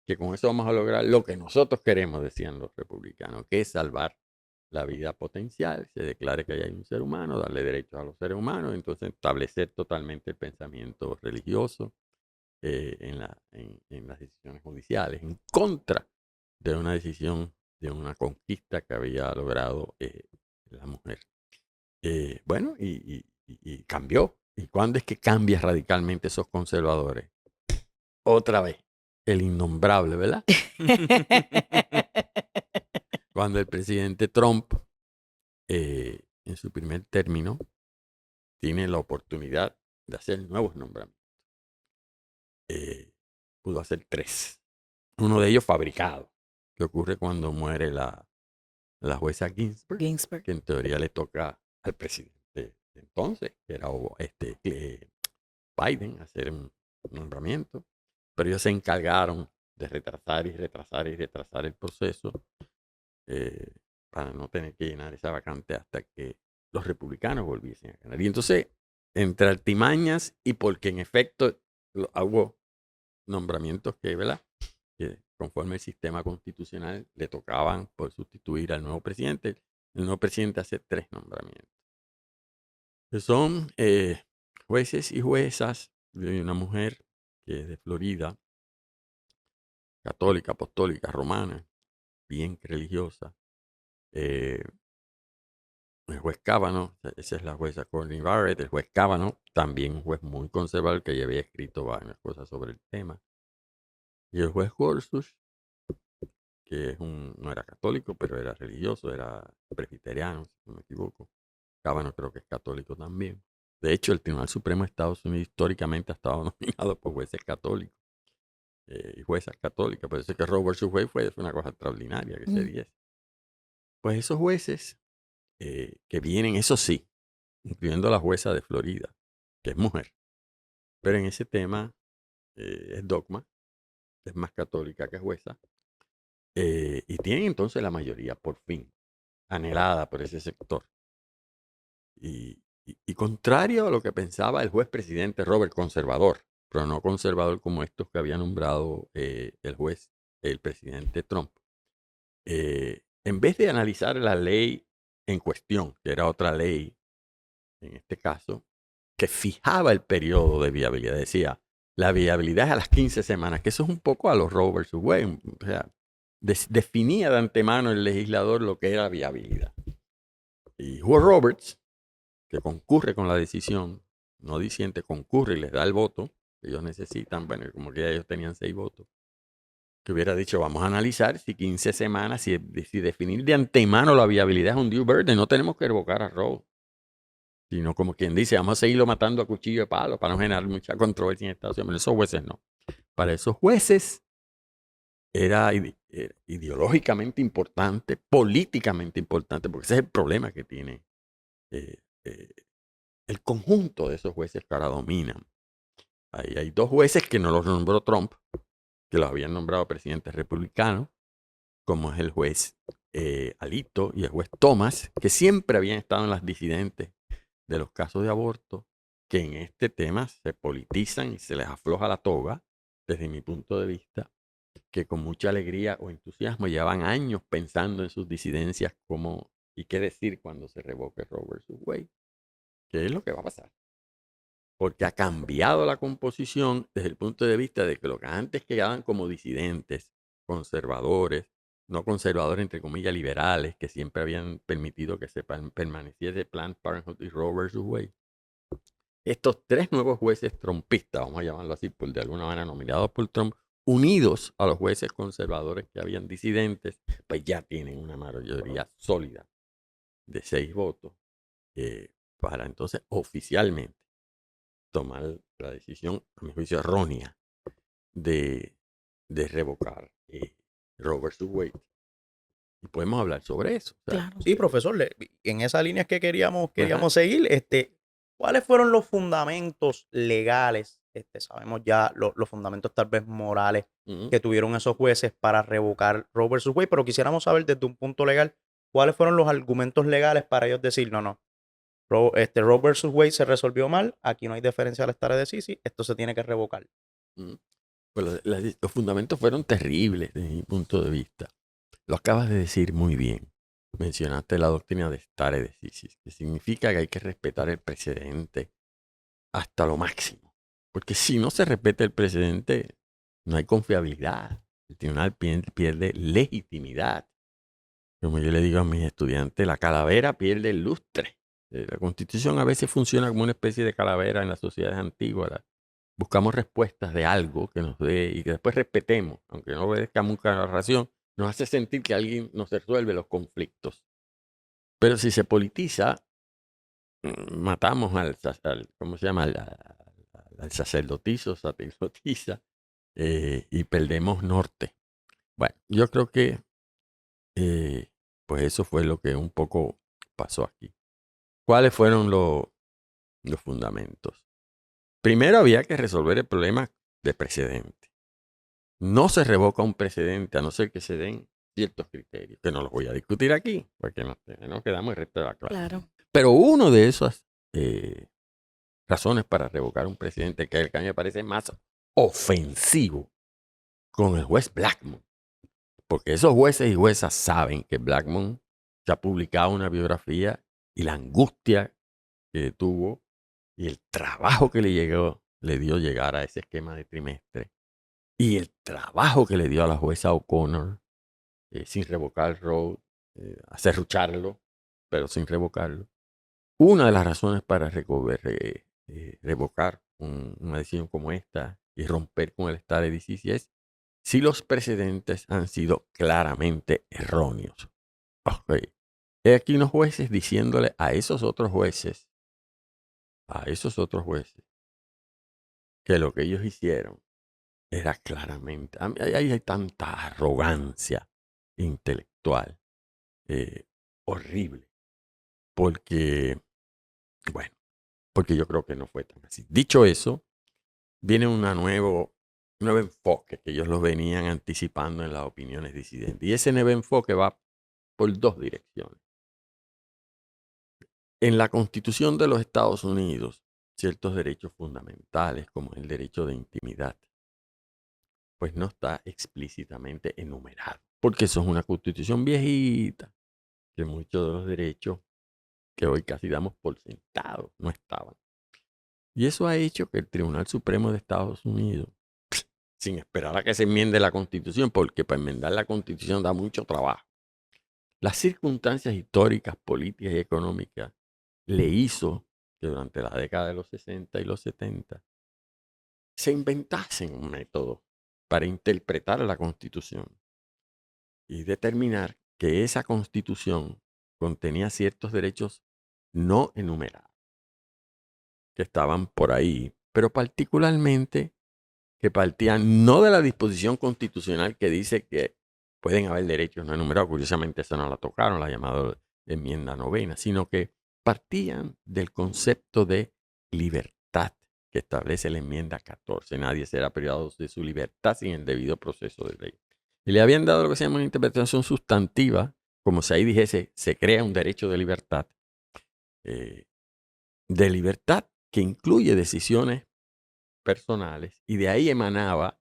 que con eso vamos a lograr lo que nosotros queremos, decían los republicanos, que es salvar la vida potencial, se declare que hay un ser humano, darle derechos a los seres humanos, entonces establecer totalmente el pensamiento religioso en las decisiones judiciales, en contra de una decisión, de una conquista que había logrado la mujer. Bueno, y cambió. ¿Y cuándo es que cambia radicalmente esos conservadores? Otra vez, el innombrable, ¿verdad? Cuando el presidente Trump, en su primer término, tiene la oportunidad de hacer nuevos nombramientos. Pudo hacer 3. Uno de ellos fabricado, que ocurre cuando muere la jueza Ginsburg, que en teoría le toca al presidente de entonces, que era Biden, hacer un nombramiento. Pero ellos se encargaron de retrasar y retrasar y retrasar el proceso para no tener que llenar esa vacante hasta que los republicanos volviesen a ganar. Y entonces, entre artimañas y porque en efecto hubo nombramientos que, ¿verdad?, que conforme el sistema constitucional le tocaban por sustituir al nuevo presidente, el nuevo presidente hace 3 nombramientos. Que son jueces y juezas de una mujer que es de Florida, católica, apostólica, romana, bien religiosa. El juez Kavanaugh, esa es la jueza Courtney Barrett, el juez Kavanaugh, también un juez muy conservador que ya había escrito varias cosas sobre el tema. Y el juez Gorsuch, que no era católico, pero era religioso, era presbiteriano, si no me equivoco. Kavanaugh creo que es católico también. De hecho, el Tribunal Supremo de Estados Unidos históricamente ha estado nominado por jueces católicos y juezas católicas. Por eso es que Roe vs. Wade fue una cosa extraordinaria que se diese. Pues esos jueces que vienen, eso sí, incluyendo la jueza de Florida, que es mujer, pero en ese tema es dogma, es más católica que jueza, y tienen entonces la mayoría, por fin, anhelada por ese sector. Y contrario a lo que pensaba el juez presidente Robert, conservador, pero no conservador como estos que había nombrado el presidente Trump, en vez de analizar la ley en cuestión, que era otra ley, en este caso, que fijaba el periodo de viabilidad. Decía, la viabilidad es a las 15 semanas, que eso es un poco a los Roe versus Wade. O sea, definía de antemano el legislador lo que era viabilidad. Y Hugo Roberts, que concurre con la decisión, no disiente, concurre y les da el voto que ellos necesitan, bueno, como que ellos tenían 6 votos, que hubiera dicho, vamos a analizar si 15 semanas, si definir de antemano la viabilidad es un due burden, no tenemos que revocar a Roe, sino como quien dice, vamos a seguirlo matando a cuchillo de palo para no generar mucha controversia en Estados Unidos. Esos jueces no. Para esos jueces era ideológicamente importante, políticamente importante, porque ese es el problema que tiene eh, eh, el conjunto de esos jueces que ahora dominan. Ahí hay 2 jueces que no los nombró Trump, que los habían nombrado presidentes republicanos, como es el juez Alito y el juez Thomas, que siempre habían estado en las disidentes de los casos de aborto, que en este tema se politizan y se les afloja la toga, desde mi punto de vista, que con mucha alegría o entusiasmo llevan años pensando en sus disidencias como, y qué decir cuando se revoque Roe versus Wade, que es lo que va a pasar. Porque ha cambiado la composición desde el punto de vista de que lo que antes quedaban como disidentes, conservadores, no conservadores entre comillas liberales, que siempre habían permitido que se permaneciese Planned Parenthood y Roe versus Wade. Estos 3 nuevos jueces trumpistas, vamos a llamarlo así, por de alguna manera nominados por Trump, unidos a los jueces conservadores que habían disidentes, pues ya tienen una mayoría sólida de 6 votos para entonces oficialmente tomar la decisión, a mi juicio errónea, de revocar Roe versus Wade. Y podemos hablar sobre eso. O sea, Claro. Sí, profesor, en esa línea es que queríamos ajá. seguir. ¿Cuáles fueron los fundamentos legales? Sabemos ya los fundamentos tal vez morales Ujú. que tuvieron esos jueces para revocar Roe versus Wade, pero quisiéramos saber desde un punto legal, ¿cuáles fueron los argumentos legales para ellos decir, no, Roe versus Wade se resolvió mal, aquí no hay diferencia al stare decisis, esto se tiene que revocar? Ujú. Pues los fundamentos fueron terribles desde mi punto de vista. Lo acabas de decir muy bien. Mencionaste la doctrina de stare decisis, que significa que hay que respetar el precedente hasta lo máximo. Porque si no se respeta el precedente, no hay confiabilidad. El tribunal pierde legitimidad. Como yo le digo a mis estudiantes, la calavera pierde el lustre. La Constitución a veces funciona como una especie de calavera en las sociedades antiguas. Buscamos respuestas de algo que nos dé y que después respetemos, aunque no obedezcamos una narración, nos hace sentir que alguien nos resuelve los conflictos. Pero si se politiza, matamos ¿cómo se llama? Al sacerdotisa, y perdemos norte. Bueno, yo creo que pues eso fue lo que un poco pasó aquí. ¿Cuáles fueron los fundamentos? Primero había que resolver el problema de precedente. No se revoca un precedente a no ser que se den ciertos criterios, que no los voy a discutir aquí, porque no quedamos el resto de la clase. Claro. Pero uno de esas razones para revocar un presidente, que a mí me parece más ofensivo, con el juez Blackmun. Porque esos jueces y juezas saben que Blackmun se ha publicado una biografía y la angustia que tuvo y el trabajo que le dio llegar a ese esquema de trimestre y el trabajo que le dio a la jueza O'Connor sin revocar Roe, acerrucharlo, pero sin revocarlo. Una de las razones para revocar una decisión como esta y romper con el stare decisis es si los precedentes han sido claramente erróneos. Okay. Hay aquí unos jueces diciéndole a esos otros jueces, que lo que ellos hicieron era claramente, hay tanta arrogancia intelectual horrible, porque, bueno, porque yo creo que no fue tan así. Dicho eso, viene un nuevo enfoque que ellos lo venían anticipando en las opiniones disidentes. Y ese nuevo enfoque va por 2 direcciones. En la Constitución de los Estados Unidos, ciertos derechos fundamentales, como el derecho de intimidad, pues no está explícitamente enumerado, porque eso es una Constitución viejita, que muchos de los derechos que hoy casi damos por sentado no estaban. Y eso ha hecho que el Tribunal Supremo de Estados Unidos, sin esperar a que se enmiende la Constitución, porque para enmendar la Constitución da mucho trabajo, las circunstancias históricas, políticas y económicas le hizo que durante la década de los 60 y los 70 se inventasen un método para interpretar la Constitución y determinar que esa Constitución contenía ciertos derechos no enumerados, que estaban por ahí, pero particularmente que partían no de la disposición constitucional que dice que pueden haber derechos no enumerados, curiosamente eso no la tocaron, la llamada enmienda novena, sino que partían del concepto de libertad que establece la enmienda 14. Nadie será privado de su libertad sin el debido proceso de ley. Y le habían dado lo que se llama una interpretación sustantiva, como si ahí dijese, se crea un derecho de libertad que incluye decisiones personales, y de ahí emanaba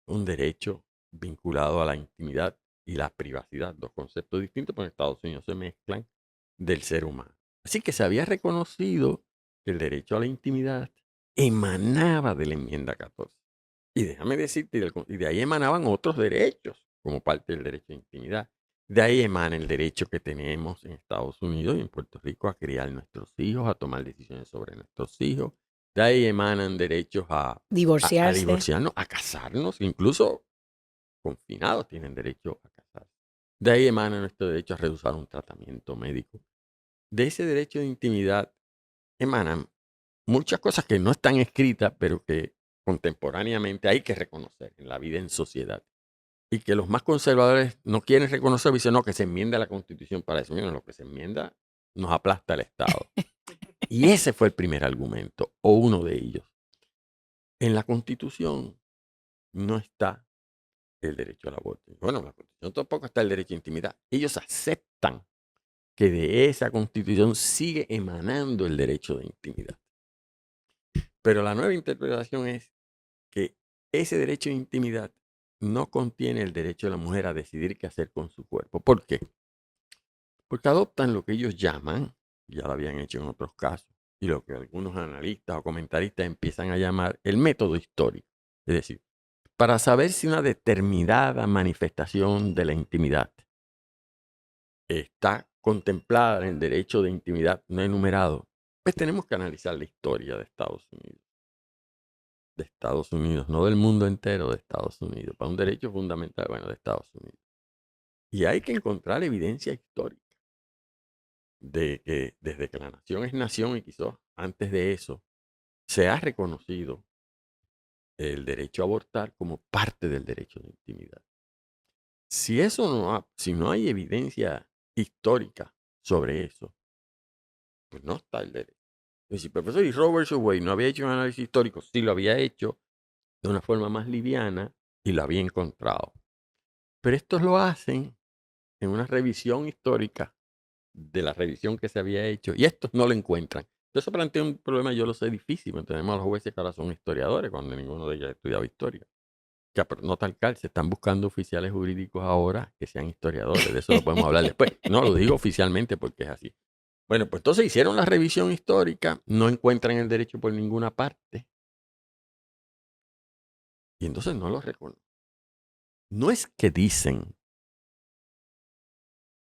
un derecho vinculado a la intimidad y la privacidad, dos conceptos distintos, pero en Estados Unidos se mezclan, del ser humano. Así que se había reconocido que el derecho a la intimidad emanaba de la enmienda 14. Y déjame decirte, y de ahí emanaban otros derechos, como parte del derecho a intimidad. De ahí emana el derecho que tenemos en Estados Unidos y en Puerto Rico a criar nuestros hijos, a tomar decisiones sobre nuestros hijos. De ahí emanan derechos a Divorciarse. divorciarnos, a casarnos, incluso confinados tienen derecho a casarse. De ahí emana nuestro derecho a rehusar un tratamiento médico. De ese derecho de intimidad emanan muchas cosas que no están escritas, pero que contemporáneamente hay que reconocer en la vida en sociedad. Y que los más conservadores no quieren reconocer, dicen, no, que se enmienda la Constitución para eso. Miren, lo que se enmienda nos aplasta el Estado. Y ese fue el primer argumento, o uno de ellos. En la Constitución no está el derecho al aborto. Bueno, en la Constitución tampoco está el derecho a intimidad. Ellos aceptan que de esa Constitución sigue emanando el derecho de intimidad. Pero la nueva interpretación es que ese derecho de intimidad no contiene el derecho de la mujer a decidir qué hacer con su cuerpo. ¿Por qué? Porque adoptan lo que ellos llaman, ya lo habían hecho en otros casos, y lo que algunos analistas o comentaristas empiezan a llamar el método histórico. Es decir, para saber si una determinada manifestación de la intimidad está contemplada en el derecho de intimidad no enumerado, pues tenemos que analizar la historia de Estados Unidos. De Estados Unidos, no del mundo entero, de Estados Unidos, para un derecho fundamental, bueno, de Estados Unidos. Y hay que encontrar evidencia histórica de que desde que la nación es nación y quizás antes de eso, se ha reconocido el derecho a abortar como parte del derecho de intimidad. Si si no hay evidencia histórica sobre eso, pues no está el derecho. Es decir, profesor, y Roe vs. Wade no había hecho un análisis histórico, sí lo había hecho de una forma más liviana y lo había encontrado. Pero estos lo hacen en una revisión histórica de la revisión que se había hecho y estos no lo encuentran. Entonces plantea un problema, yo lo sé, difícil. Tenemos a los jueces que ahora son historiadores cuando ninguno de ellos ha estudiado historia. Que no tal cal, se están buscando oficiales jurídicos ahora que sean historiadores. De eso lo podemos hablar después. No lo digo oficialmente porque es así. Bueno, pues entonces hicieron la revisión histórica, no encuentran el derecho por ninguna parte. Y entonces no lo reconocen. No es que dicen,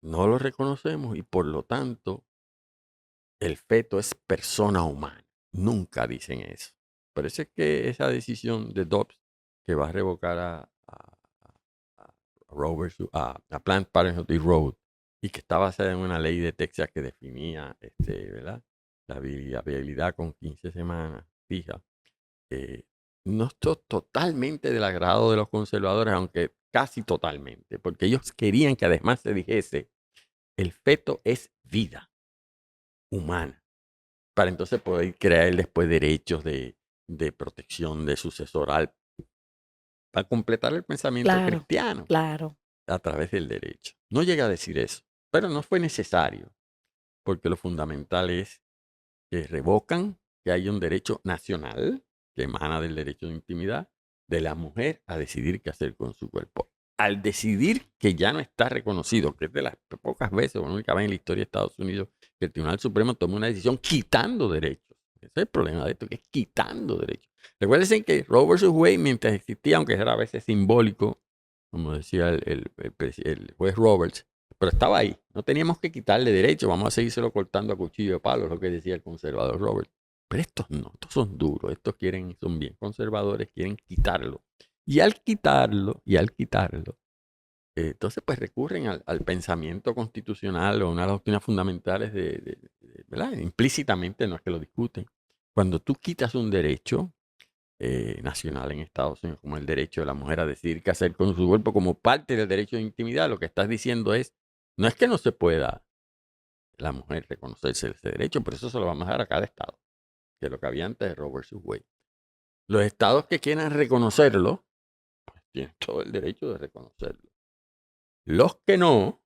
no lo reconocemos y por lo tanto el feto es persona humana. Nunca dicen eso. Parece que esa decisión de Dobbs que va a revocar a Planned Parenthood y Roe y que está basada en una ley de Texas que definía ¿verdad? La viabilidad con 15 semanas fija. No estoy totalmente del agrado de los conservadores, aunque casi totalmente, porque ellos querían que además se dijese el feto es vida humana, para entonces poder crear después derechos de protección de sucesoral, para completar el pensamiento Claro, cristiano claro. a través del derecho. No llega a decir eso, pero no fue necesario, porque lo fundamental es que revocan que hay un derecho nacional que emana del derecho de intimidad de la mujer a decidir qué hacer con su cuerpo. Al decidir que ya no está reconocido, que es de las pocas veces o única vez en la historia de Estados Unidos que el Tribunal Supremo tomó una decisión quitando derechos Ese es el problema de esto, que es quitando derechos. Recuérdense que Roe vs. Wade, mientras existía, aunque era a veces simbólico, como decía el juez Roberts, pero estaba ahí. No teníamos que quitarle derechos, vamos a seguírselo cortando a cuchillo de palo, es lo que decía el conservador Roberts. Pero estos no, estos son duros, estos son bien conservadores, quieren quitarlo. Y al quitarlo, entonces pues recurren al pensamiento constitucional o una de las doctrinas fundamentales ¿verdad? Implícitamente, no es que lo discuten. Cuando tú quitas un derecho nacional en Estados Unidos, como el derecho de la mujer a decidir qué hacer con su cuerpo, como parte del derecho de intimidad, lo que estás diciendo es, no es que no se pueda la mujer reconocerse ese derecho, pero eso se lo vamos a dar a cada estado, que es lo que había antes de Roe vs. Wade. Los estados que quieran reconocerlo, pues tienen todo el derecho de reconocerlo. Los que no,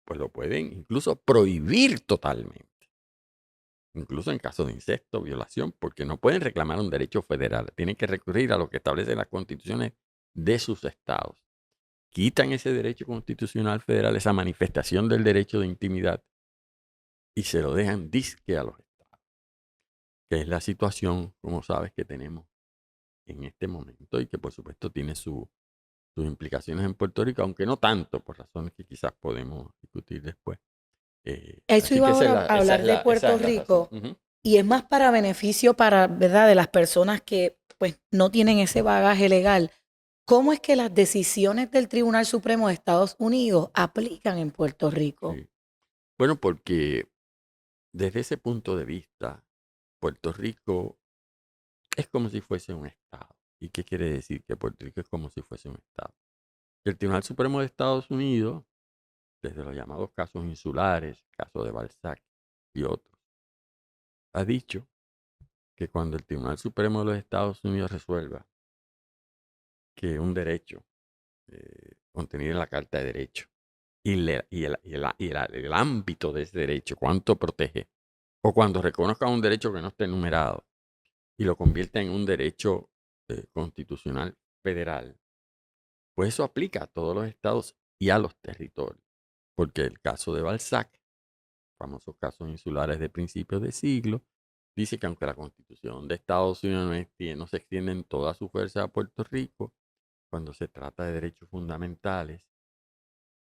pues lo pueden incluso prohibir totalmente. Incluso en caso de incesto, violación, porque no pueden reclamar un derecho federal. Tienen que recurrir a lo que establecen las constituciones de sus estados. Quitan ese derecho constitucional federal, esa manifestación del derecho de intimidad, y se lo dejan disque a los estados, que es la situación, como sabes, que tenemos en este momento y que por supuesto tiene sus implicaciones en Puerto Rico, aunque no tanto, por razones que quizás podemos discutir después. Eso Así iba que esa es ahora a hablar de esa Puerto es la razón. Rico y es más para beneficio para, ¿verdad?, de las personas que pues no tienen ese bagaje legal. ¿Cómo es que las decisiones del Tribunal Supremo de Estados Unidos aplican en Puerto Rico? Sí. Bueno, porque desde ese punto de vista, Puerto Rico es como si fuese un estado. ¿Y qué quiere decir? Que Puerto Rico es como si fuese un estado. El Tribunal Supremo de Estados Unidos, desde los llamados casos insulares, caso de Balzac y otros, ha dicho que cuando el Tribunal Supremo de los Estados Unidos resuelva que un derecho contenido en la Carta de Derechos el ámbito de ese derecho, cuánto protege, o cuando reconozca un derecho que no esté enumerado y lo convierta en un derecho constitucional federal, pues eso aplica a todos los estados y a los territorios. Porque el caso de Balzac, famosos casos insulares de principios de siglo, dice que aunque la Constitución de Estados Unidos no se extiende en toda su fuerza a Puerto Rico, cuando se trata de derechos fundamentales,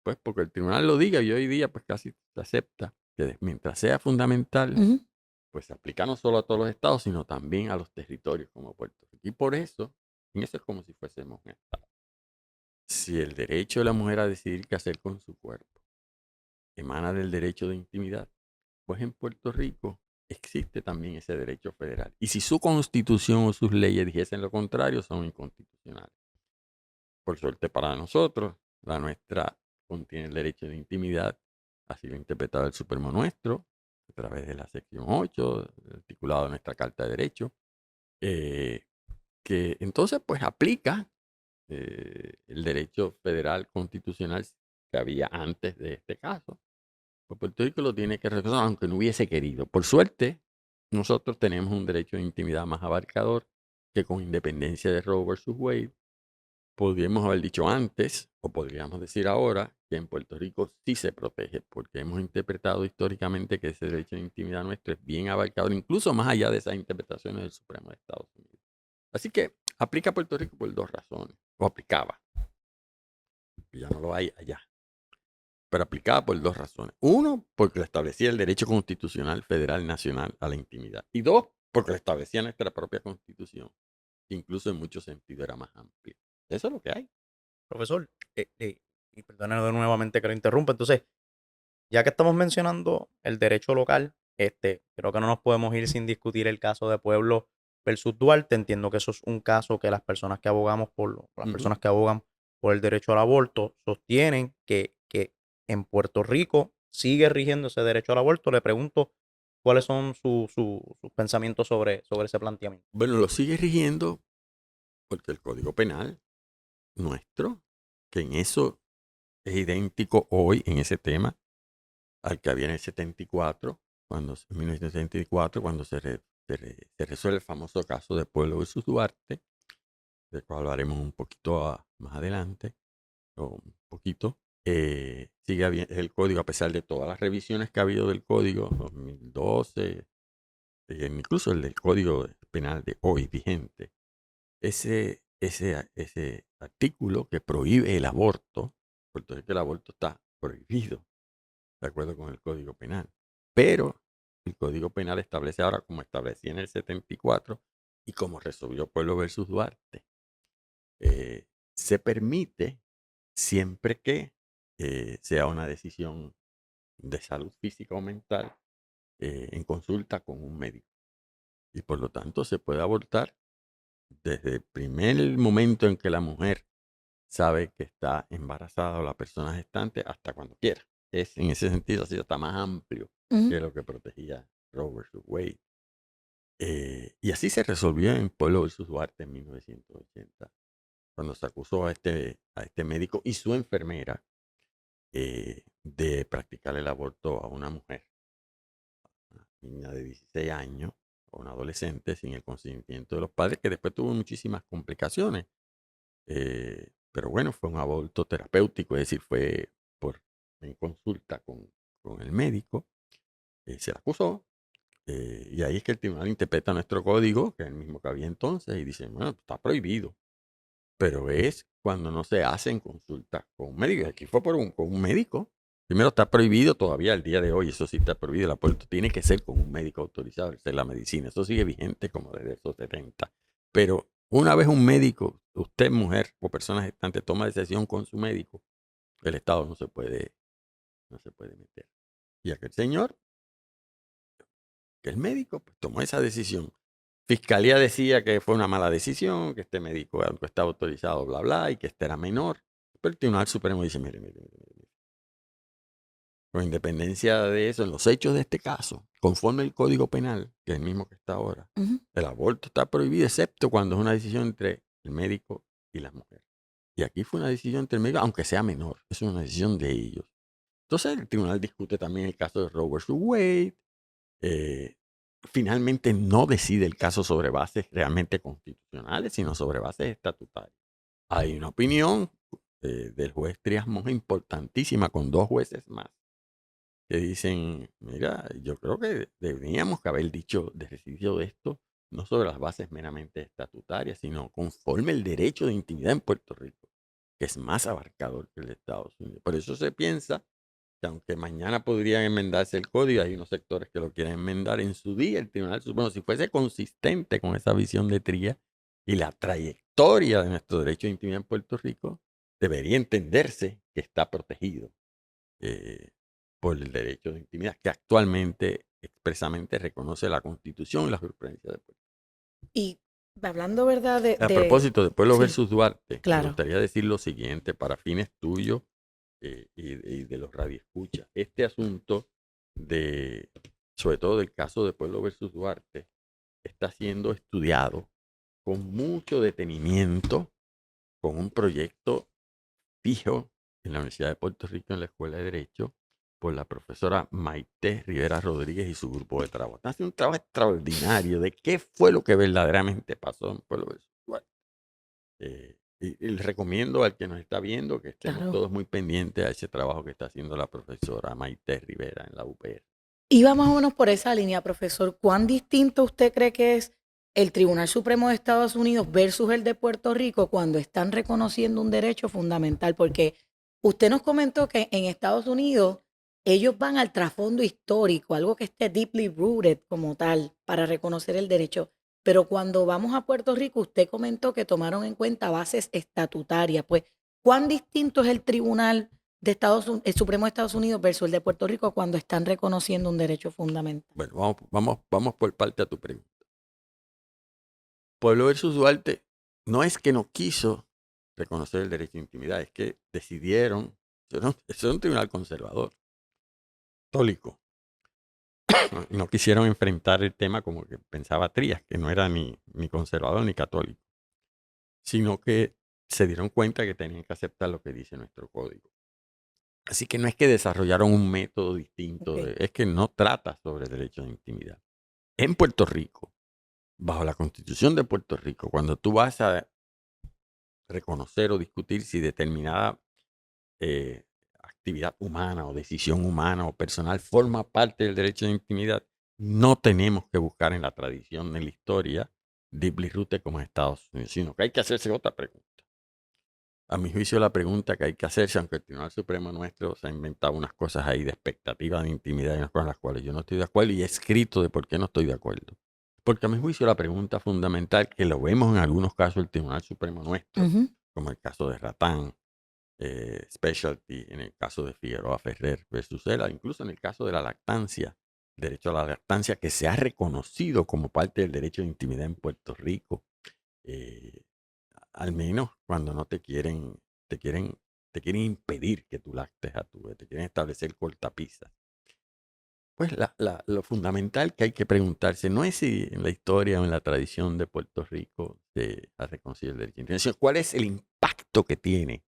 pues porque el tribunal lo diga y hoy día pues casi se acepta que mientras sea fundamental, pues se aplica no solo a todos los estados, sino también a los territorios como Puerto Rico. Y por eso, en eso es como si fuésemos un estado. Si el derecho de la mujer a decidir qué hacer con su cuerpo emana del derecho de intimidad, pues en Puerto Rico existe también ese derecho federal. Y si su constitución o sus leyes dijesen lo contrario, son inconstitucionales. Por suerte para nosotros, la nuestra contiene el derecho de intimidad, ha sido interpretado el Supremo nuestro, a través de la sección 8, articulado en nuestra Carta de Derechos, que entonces pues aplica el derecho federal constitucional que había antes de este caso. Pues Puerto Rico lo tiene que reconocer, aunque no hubiese querido. Por suerte, nosotros tenemos un derecho de intimidad más abarcador que con independencia de Roe vs. Wade. Podríamos haber dicho antes, o podríamos decir ahora, que en Puerto Rico sí se protege, porque hemos interpretado históricamente que ese derecho de intimidad nuestro es bien abarcador, incluso más allá de esas interpretaciones del Supremo de Estados Unidos. Así que aplica a Puerto Rico por dos razones, o aplicaba, ya no lo hay allá, pero aplicaba por dos razones. Uno, porque lo establecía el derecho constitucional federal nacional a la intimidad. Y dos, porque lo establecía nuestra propia constitución, que incluso en muchos sentidos era más amplia. Eso es lo que hay. Profesor, y perdónenme nuevamente que lo interrumpa. Entonces, ya que estamos mencionando el derecho local, creo que no nos podemos ir sin discutir el caso de Pueblo versus Duarte. Entiendo que eso es un caso que las personas que abogamos las personas que abogan por el derecho al aborto sostienen que en Puerto Rico sigue rigiendo ese derecho al aborto. Le pregunto cuáles son sus pensamientos sobre ese planteamiento. Bueno, lo sigue rigiendo porque el Código Penal nuestro, que en eso es idéntico hoy en ese tema al que había en el 74, en 1974, cuando se resuelve el famoso caso de Pueblo versus Duarte, del cual hablaremos un poquito más adelante, o un poquito. Sigue habiendo el código, a pesar de todas las revisiones que ha habido del código, 2012, incluso el del Código Penal de hoy vigente, ese artículo que prohíbe el aborto, porque el aborto está prohibido, de acuerdo con el Código Penal. Pero el Código Penal establece ahora, como establecía en el 74 y como resolvió Pueblo versus Duarte, se permite siempre que sea una decisión de salud física o mental en consulta con un médico. Y por lo tanto se puede abortar desde el primer momento en que la mujer sabe que está embarazada o la persona gestante hasta cuando quiera. En ese sentido, ha sido hasta más amplio Ujú. que lo que protegía Roe versus Wade. Y así se resolvió en Pueblo versus Duarte en 1980, cuando se acusó a este médico y su enfermera de practicar el aborto a una mujer, una niña de 16 años o una adolescente sin el consentimiento de los padres, que después tuvo muchísimas complicaciones. Pero bueno, fue un aborto terapéutico, es decir, fue en consulta con el médico, se la acusó, y ahí es que el tribunal interpreta nuestro código, que es el mismo que había entonces, y dice, bueno, está prohibido, pero es cuando no se hace en consulta con un médico. Y aquí fue con un médico. Primero está prohibido todavía al día de hoy, eso sí está prohibido, el aborto tiene que ser con un médico autorizado, esa es la medicina, eso sigue vigente como desde esos 70. Pero una vez un médico, usted mujer o persona gestante, toma decisión con su médico, el Estado no se puede meter. Y aquel señor, que el médico, pues tomó esa decisión. Fiscalía decía que fue una mala decisión, que este médico estaba autorizado, bla, bla, y que este era menor. Pero el Tribunal Supremo dice, mire, con independencia de eso, en los hechos de este caso, conforme el Código Penal, que es el mismo que está ahora, Ujú. el aborto está prohibido, excepto cuando es una decisión entre el médico y la mujer. Y aquí fue una decisión entre el médico, aunque sea menor, es una decisión de ellos. Entonces el tribunal discute también el caso de Roe versus Wade. Finalmente no decide el caso sobre bases realmente constitucionales, sino sobre bases estatutarias. Hay una opinión del juez Trias Monge importantísima con 2 jueces más que dicen, mira, yo creo que deberíamos que haber decidido esto no sobre las bases meramente estatutarias, sino conforme el derecho de intimidad en Puerto Rico, que es más abarcador que el de Estados Unidos. Por eso se piensa que aunque mañana podrían enmendarse el código, hay unos sectores que lo quieren enmendar en su día, el Tribunal Supremo, si fuese consistente con esa visión de Trías y la trayectoria de nuestro derecho de intimidad en Puerto Rico, debería entenderse que está protegido eh, por el derecho de intimidad, que actualmente expresamente reconoce la Constitución y la jurisprudencia de Puerto Y hablando, ¿verdad? Rico. A propósito de Pueblo Sí, versus Duarte, me claro. gustaría decir lo siguiente para fines tuyos y de los radioescuchas. Este asunto sobre todo del caso de Pueblo versus Duarte, está siendo estudiado con mucho detenimiento, con un proyecto fijo en la Universidad de Puerto Rico, en la Escuela de Derecho, por la profesora Maite Rivera Rodríguez y su grupo de trabajo. Están haciendo un trabajo extraordinario de qué fue lo que verdaderamente pasó en Pueblo versus Duarte. Y les recomiendo al que nos está viendo que estemos Claro. todos muy pendientes a ese trabajo que está haciendo la profesora Maite Rivera en la UPR. Iba más o menos por esa línea, profesor. ¿Cuán distinto usted cree que es el Tribunal Supremo de Estados Unidos versus el de Puerto Rico cuando están reconociendo un derecho fundamental? Porque usted nos comentó que en Estados Unidos ellos van al trasfondo histórico, algo que esté deeply rooted como tal, para reconocer el derecho. Pero cuando vamos a Puerto Rico, usted comentó que tomaron en cuenta bases estatutarias. Pues, ¿cuán distinto es el Tribunal de el Supremo de Estados Unidos versus el de Puerto Rico cuando están reconociendo un derecho fundamental? Bueno, vamos por parte a tu pregunta. Pueblo versus Duarte no es que no quiso reconocer el derecho de intimidad, es que decidieron, eso es un tribunal conservador, católico, y no quisieron enfrentar el tema como que pensaba Trías, que no era ni conservador ni católico, sino que se dieron cuenta que tenían que aceptar lo que dice nuestro código. Así que no es que desarrollaron un método distinto, Ok. es que no trata sobre el derecho de intimidad. En Puerto Rico, bajo la Constitución de Puerto Rico, cuando tú vas a reconocer o discutir si determinada actividad humana o decisión humana o personal forma parte del derecho de intimidad, no tenemos que buscar en la tradición, en la historia, deeply rooted como en Estados Unidos, sino que hay que hacerse otra pregunta. A mi juicio, la pregunta que hay que hacerse, aunque el Tribunal Supremo nuestro se ha inventado unas cosas ahí de expectativa, de intimidad, y unas cosas en las cuales yo no estoy de acuerdo, y he escrito de por qué no estoy de acuerdo. Porque a mi juicio la pregunta fundamental, que lo vemos en algunos casos del Tribunal Supremo nuestro, como el caso de Ratán, Specialty, en el caso de Figueroa Ferrer versus ELA, incluso en el caso de la lactancia, derecho a la lactancia, que se ha reconocido como parte del derecho de intimidad en Puerto Rico, al menos cuando no te quieren impedir que tú lactes a tu bebé, te quieren establecer cortapisas. Pues lo fundamental que hay que preguntarse no es si en la historia o en la tradición de Puerto Rico se ha reconocido el derecho de intimidad, sino cuál es el impacto que tiene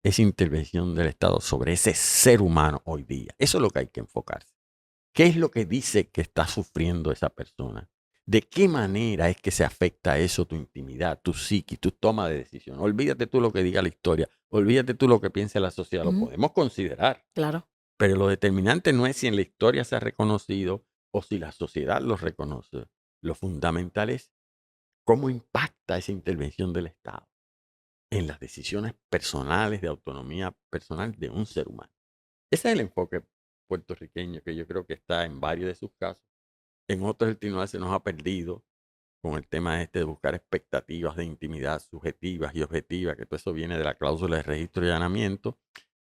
esa intervención del Estado sobre ese ser humano hoy día. Eso es lo que hay que enfocarse. ¿Qué es lo que dice que está sufriendo esa persona? ¿De qué manera es que se afecta eso tu intimidad, tu psique, tu toma de decisión? Olvídate tú lo que diga la historia, olvídate tú lo que piense la sociedad, lo podemos considerar. Claro. Pero lo determinante no es si en la historia se ha reconocido o si la sociedad lo reconoce. Lo fundamental es cómo impacta esa intervención del Estado en las decisiones personales de autonomía personal de un ser humano. Ese es el enfoque puertorriqueño que yo creo que está en varios de sus casos. En otros el tribunal se nos ha perdido con el tema este de buscar expectativas de intimidad subjetivas y objetivas, que todo eso viene de la cláusula de registro y allanamiento.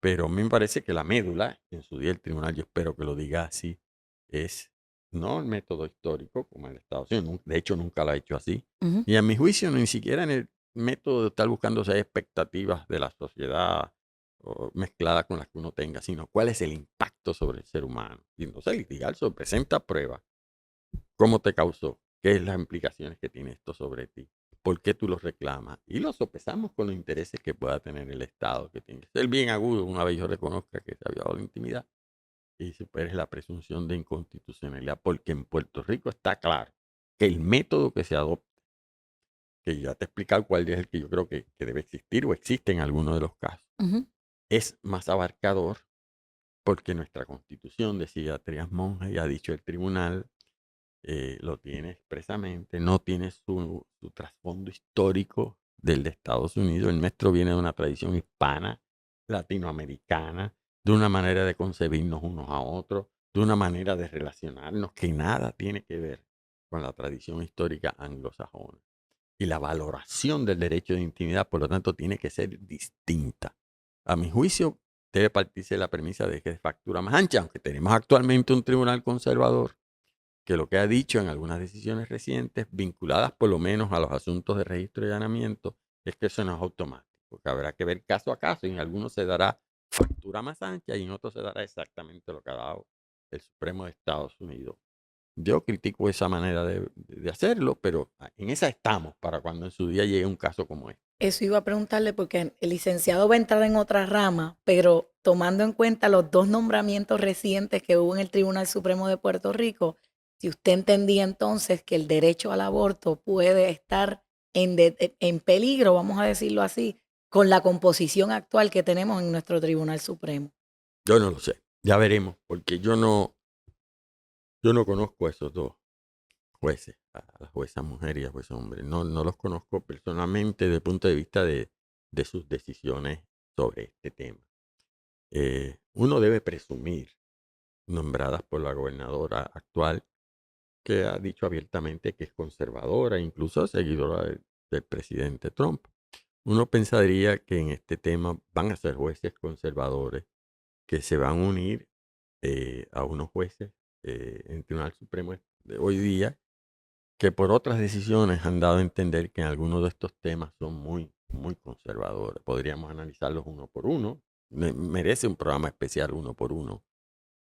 Pero a mí me parece que la médula, en su día el tribunal, yo espero que lo diga así, es no el método histórico como el Estado Unidos, de hecho nunca lo ha hecho así, y a mi juicio ni siquiera en el método de estar buscando esas expectativas de la sociedad mezcladas con las que uno tenga, sino cuál es el impacto sobre el ser humano. Y entonces litigar sobre, presenta pruebas, cómo te causó, qué es las implicaciones que tiene esto sobre ti, por qué tú los reclamas, y los sopesamos con los intereses que pueda tener el Estado, que tiene que ser bien agudo una vez yo reconozca que se ha violado la intimidad y superes la presunción de inconstitucionalidad, porque en Puerto Rico está claro que el método que se adopta, que ya te he explicado cuál es el que yo creo que debe existir o existe en algunos de los casos, es más abarcador porque nuestra Constitución, decía Trías Monge y ha dicho el tribunal, lo tiene expresamente, no tiene su trasfondo histórico del de Estados Unidos. El nuestro viene de una tradición hispana, latinoamericana, de una manera de concebirnos unos a otros, de una manera de relacionarnos que nada tiene que ver con la tradición histórica anglosajona. Y la valoración del derecho de intimidad, por lo tanto, tiene que ser distinta. A mi juicio, debe partirse de la premisa de que es factura más ancha, aunque tenemos actualmente un tribunal conservador que lo que ha dicho en algunas decisiones recientes, vinculadas por lo menos a los asuntos de registro y allanamiento, es que eso no es automático, porque habrá que ver caso a caso, y en algunos se dará factura más ancha y en otros se dará exactamente lo que ha dado el Supremo de Estados Unidos. Yo critico esa manera de hacerlo, pero en esa estamos para cuando en su día llegue un caso como este. Eso iba a preguntarle porque el licenciado va a entrar en otra rama, pero tomando en cuenta los dos nombramientos recientes que hubo en el Tribunal Supremo de Puerto Rico, si usted entendía entonces que el derecho al aborto puede estar en peligro, vamos a decirlo así, con la composición actual que tenemos en nuestro Tribunal Supremo. Yo no lo sé, ya veremos, porque yo no conozco a esos dos jueces, a la jueza mujer y a juez hombre. No los conozco personalmente desde el punto de vista de sus decisiones sobre este tema. Uno debe presumir, nombradas por la gobernadora actual, que ha dicho abiertamente que es conservadora, incluso seguidora del presidente Trump. Uno pensaría que en este tema van a ser jueces conservadores que se van a unir a unos jueces en el Tribunal Supremo de hoy día, que por otras decisiones han dado a entender que en algunos de estos temas son muy, muy conservadores. Podríamos analizarlos uno por uno. Merece un programa especial uno por uno,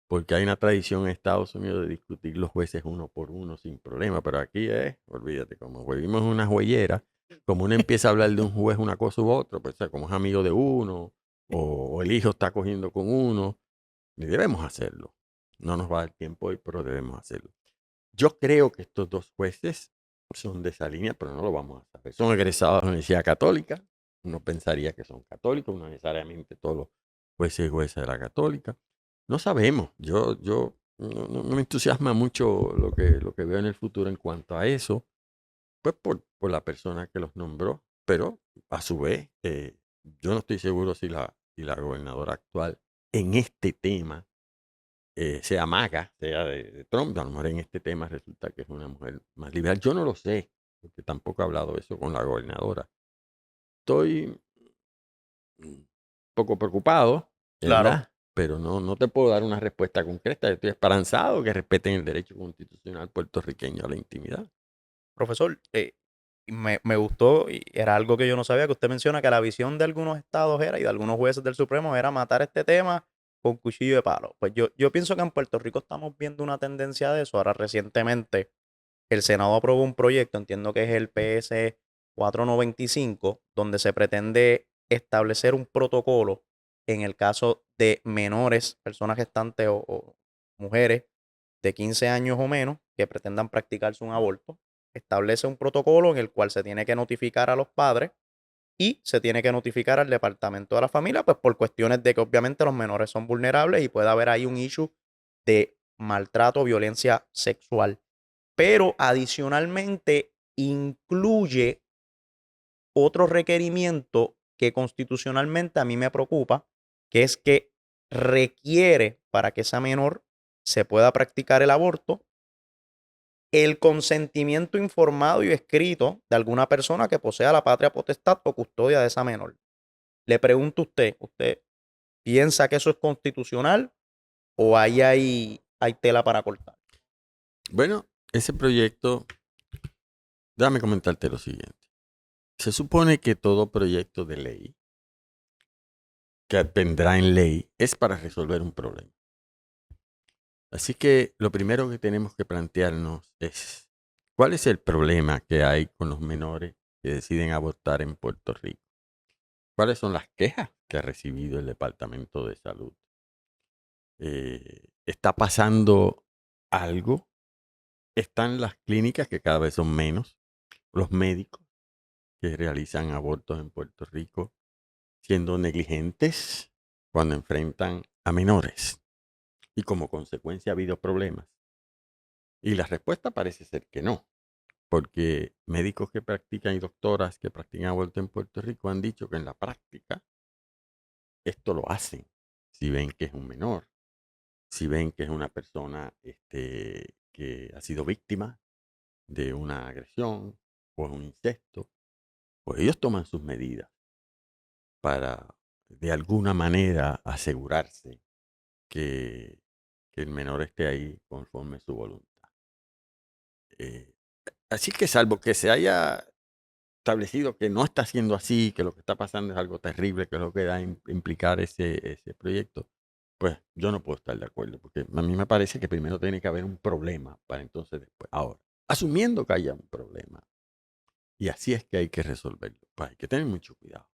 porque hay una tradición en Estados Unidos de discutir los jueces uno por uno sin problema, pero aquí olvídate, como vivimos en una jueyera, como uno empieza a hablar de un juez una cosa u otra, pues como es amigo de uno, o el hijo está cogiendo con uno, y debemos hacerlo. No nos va a dar tiempo hoy, pero debemos hacerlo. Yo creo que estos dos jueces son de esa línea, pero no lo vamos a saber. Son egresados de la Universidad Católica. Uno pensaría que son católicos, no necesariamente todos los jueces y jueces de la Católica. No sabemos. Yo no me entusiasma mucho lo que veo en el futuro en cuanto a eso, pues por la persona que los nombró, pero a su vez, yo no estoy seguro si la gobernadora actual en este tema sea maga, sea de Trump, a lo mejor en este tema resulta que es una mujer más liberal. Yo no lo sé, porque tampoco he hablado eso con la gobernadora. Estoy un poco preocupado, Claro. ¿verdad? Pero no te puedo dar una respuesta concreta. Yo estoy esperanzado que respeten el derecho constitucional puertorriqueño a la intimidad. Profesor, me gustó y era algo que yo no sabía, que usted menciona que la visión de algunos estados era y de algunos jueces del Supremo era matar este tema con cuchillo de palo. Pues yo pienso que en Puerto Rico estamos viendo una tendencia de eso. Ahora recientemente el Senado aprobó un proyecto, entiendo que es el PS 495, donde se pretende establecer un protocolo en el caso de menores, personas gestantes o mujeres de 15 años o menos que pretendan practicarse un aborto. Establece un protocolo en el cual se tiene que notificar a los padres y se tiene que notificar al departamento de la familia, pues por cuestiones de que obviamente los menores son vulnerables y puede haber ahí un issue de maltrato o violencia sexual. Pero adicionalmente incluye otro requerimiento que constitucionalmente a mí me preocupa, que es que requiere para que esa menor se pueda practicar el aborto el consentimiento informado y escrito de alguna persona que posea la patria potestad o custodia de esa menor. Le pregunto a ¿usted piensa que eso es constitucional o ahí hay tela para cortar? Bueno, ese proyecto, déjame comentarte lo siguiente. Se supone que todo proyecto de ley que vendrá en ley es para resolver un problema. Así que lo primero que tenemos que plantearnos es, ¿cuál es el problema que hay con los menores que deciden abortar en Puerto Rico? ¿Cuáles son las quejas que ha recibido el Departamento de Salud? ¿Está pasando algo? ¿Están las clínicas, que cada vez son menos, los médicos que realizan abortos en Puerto Rico, siendo negligentes cuando enfrentan a menores? Y como consecuencia ha habido problemas. Y la respuesta parece ser que no, porque médicos que practican y doctoras que practican aborto en Puerto Rico han dicho que en la práctica esto lo hacen si ven que es un menor, si ven que es una persona que ha sido víctima de una agresión o un incesto, pues ellos toman sus medidas para de alguna manera asegurarse que, que el menor esté ahí conforme su voluntad. Así que salvo que se haya establecido que no está siendo así, que lo que está pasando es algo terrible, que es lo que da a implicar ese proyecto, pues yo no puedo estar de acuerdo, porque a mí me parece que primero tiene que haber un problema para entonces después. Ahora, asumiendo que haya un problema, y así es que hay que resolverlo, pues hay que tener mucho cuidado,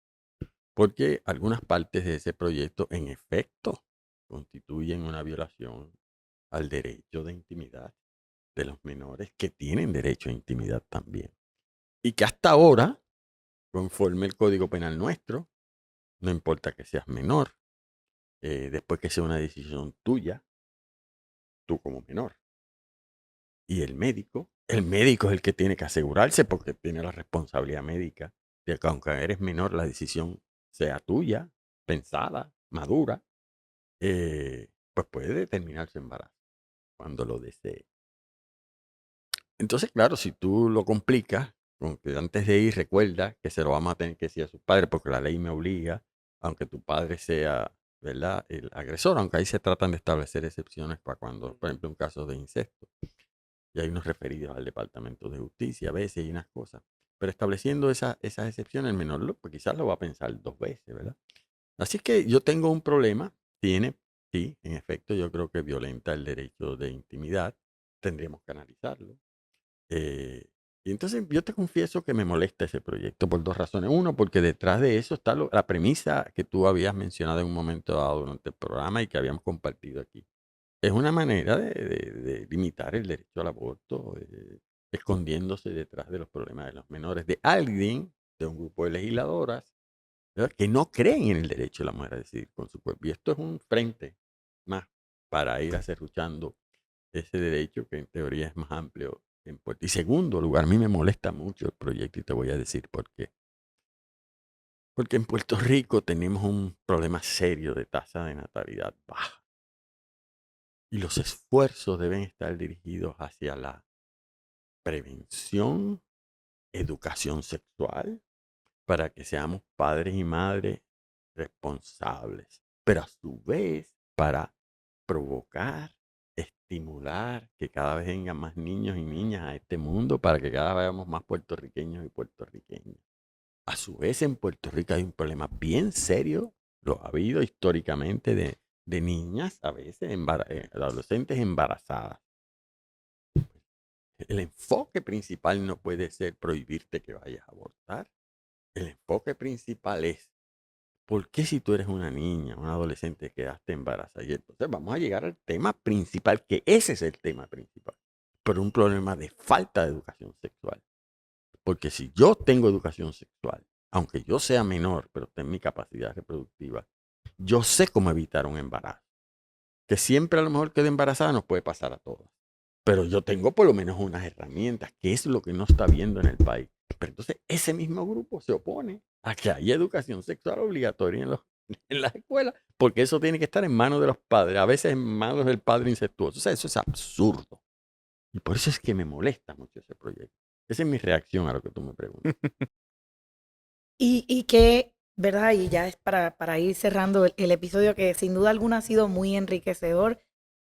porque algunas partes de ese proyecto en efecto constituyen una violación al derecho de intimidad de los menores que tienen derecho a intimidad también. Y que hasta ahora, conforme el Código Penal nuestro, no importa que seas menor, después que sea una decisión tuya, tú como menor. Y el médico es el que tiene que asegurarse porque tiene la responsabilidad médica de que aunque eres menor, la decisión sea tuya, pensada, madura, pues puede determinar su embarazo cuando lo desee. Entonces, claro, si tú lo complicas, con que antes de ir recuerda que se lo vamos a tener que decir a sus padres porque la ley me obliga, aunque tu padre sea, ¿verdad?, el agresor, aunque ahí se tratan de establecer excepciones para cuando, por ejemplo, un caso de incesto. Y hay unos referidos al Departamento de Justicia a veces y unas cosas. Pero estableciendo esas excepciones, el menor pues quizás lo va a pensar dos veces, ¿verdad? Así que yo tengo un problema, sí, en efecto, yo creo que violenta el derecho de intimidad, tendríamos que analizarlo. Eh, y entonces yo te confieso que me molesta ese proyecto por dos razones. Uno, porque detrás de eso está la premisa que tú habías mencionado en un momento dado durante el programa y que habíamos compartido aquí. Es una manera de limitar el derecho al aborto, escondiéndose detrás de los problemas de los menores, de alguien, de un grupo de legisladoras, ¿verdad?, que no creen en el derecho de la mujer a decidir con su cuerpo. Y esto es un frente más para ir acerruchando ese derecho que en teoría es más amplio en Puerto. Y segundo lugar, a mí me molesta mucho el proyecto y te voy a decir por qué. Porque en Puerto Rico tenemos un problema serio de tasa de natalidad baja. Y los esfuerzos deben estar dirigidos hacia la prevención, educación sexual, para que seamos padres y madres responsables. Pero a su vez, para provocar, estimular que cada vez vengan más niños y niñas a este mundo, para que cada vez veamos más puertorriqueños y puertorriqueñas. A su vez, en Puerto Rico hay un problema bien serio, lo ha habido históricamente, de niñas, a veces adolescentes embarazadas. El enfoque principal no puede ser prohibirte que vayas a abortar. El enfoque principal es, ¿por qué si tú eres una niña, una adolescente, quedaste embarazada? Y entonces vamos a llegar al tema principal, que ese es el tema principal, pero un problema de falta de educación sexual. Porque si yo tengo educación sexual, aunque yo sea menor, pero tengo mi capacidad reproductiva, yo sé cómo evitar un embarazo. Que siempre a lo mejor quede embarazada nos puede pasar a todos. Pero yo tengo por lo menos unas herramientas, que es lo que no está viendo en el país. Pero entonces ese mismo grupo se opone a que haya educación sexual obligatoria en las escuelas, porque eso tiene que estar en manos de los padres, a veces en manos del padre incestuoso. O sea, eso es absurdo. Y por eso es que me molesta mucho ese proyecto. Esa es mi reacción a lo que tú me preguntas. Y que, ¿verdad? Y ya es para ir cerrando el episodio, que sin duda alguna ha sido muy enriquecedor,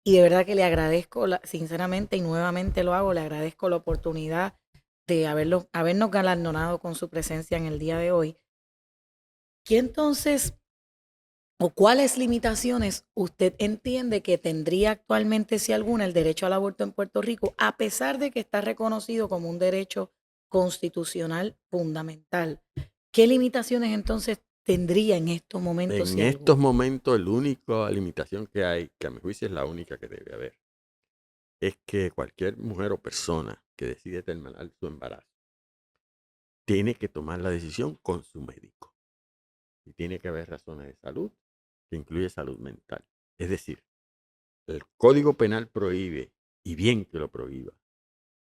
y de verdad que le agradezco, sinceramente, y nuevamente lo hago, le agradezco la oportunidad de habernos galardonado con su presencia en el día de hoy. ¿Qué entonces, o cuáles limitaciones usted entiende que tendría actualmente, si alguna, el derecho al aborto en Puerto Rico, a pesar de que está reconocido como un derecho constitucional fundamental? ¿Qué limitaciones entonces tendría en estos momentos? En estos momentos, la única limitación que hay, que a mi juicio es la única que debe haber, es que cualquier mujer o persona que decide terminar su embarazo tiene que tomar la decisión con su médico. Y tiene que haber razones de salud, que incluye salud mental. Es decir, el Código Penal prohíbe, y bien que lo prohíba,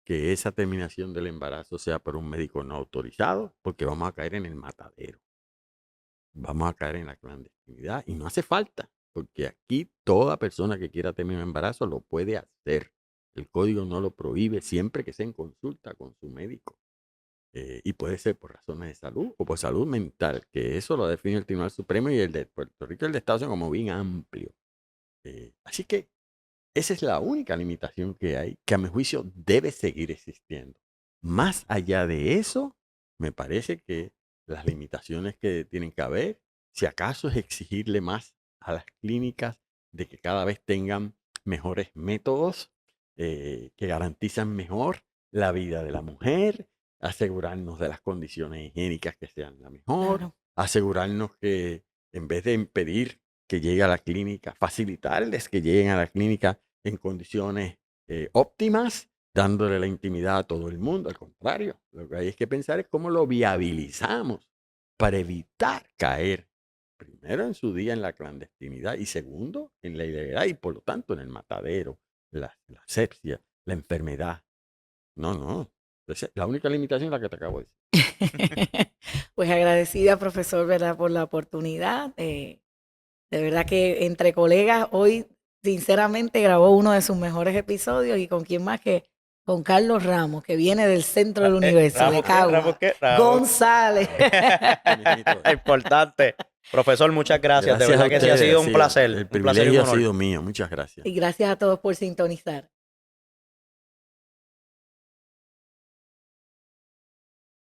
que esa terminación del embarazo sea por un médico no autorizado, porque vamos a caer en el matadero. Vamos a caer en la clandestinidad y no hace falta, porque aquí toda persona que quiera terminar un embarazo lo puede hacer. El código no lo prohíbe siempre que sea en consulta con su médico. Y puede ser por razones de salud o por salud mental, que eso lo define el Tribunal Supremo, y el de Puerto Rico y el de Estados Unidos como bien amplio. Así que esa es la única limitación que hay, que a mi juicio debe seguir existiendo. Más allá de eso, me parece que las limitaciones que tienen que haber, si acaso, es exigirle más a las clínicas de que cada vez tengan mejores métodos que garantizan mejor la vida de la mujer, asegurarnos de las condiciones higiénicas que sean la mejor, Claro. asegurarnos que en vez de impedir que llegue a la clínica, facilitarles que lleguen a la clínica en condiciones óptimas, dándole la intimidad a todo el mundo. Al contrario, lo que hay es que pensar es cómo lo viabilizamos para evitar caer, primero en su día en la clandestinidad y segundo en la ilegalidad y por lo tanto en el matadero, la asepsia, la enfermedad. No. Esa es la única limitación la que te acabo de decir. Pues agradecida, profesor, ¿verdad?, por la oportunidad. De verdad que entre colegas hoy, sinceramente, grabó uno de sus mejores episodios, y con quién más que con Carlos Ramos, que viene del centro del universo, de Cagua. González. Importante. Profesor, muchas gracias. De verdad que sí ha sido un placer. El Un placer y un privilegio ha honor. sido mío. Muchas gracias. Y gracias a todos por sintonizar.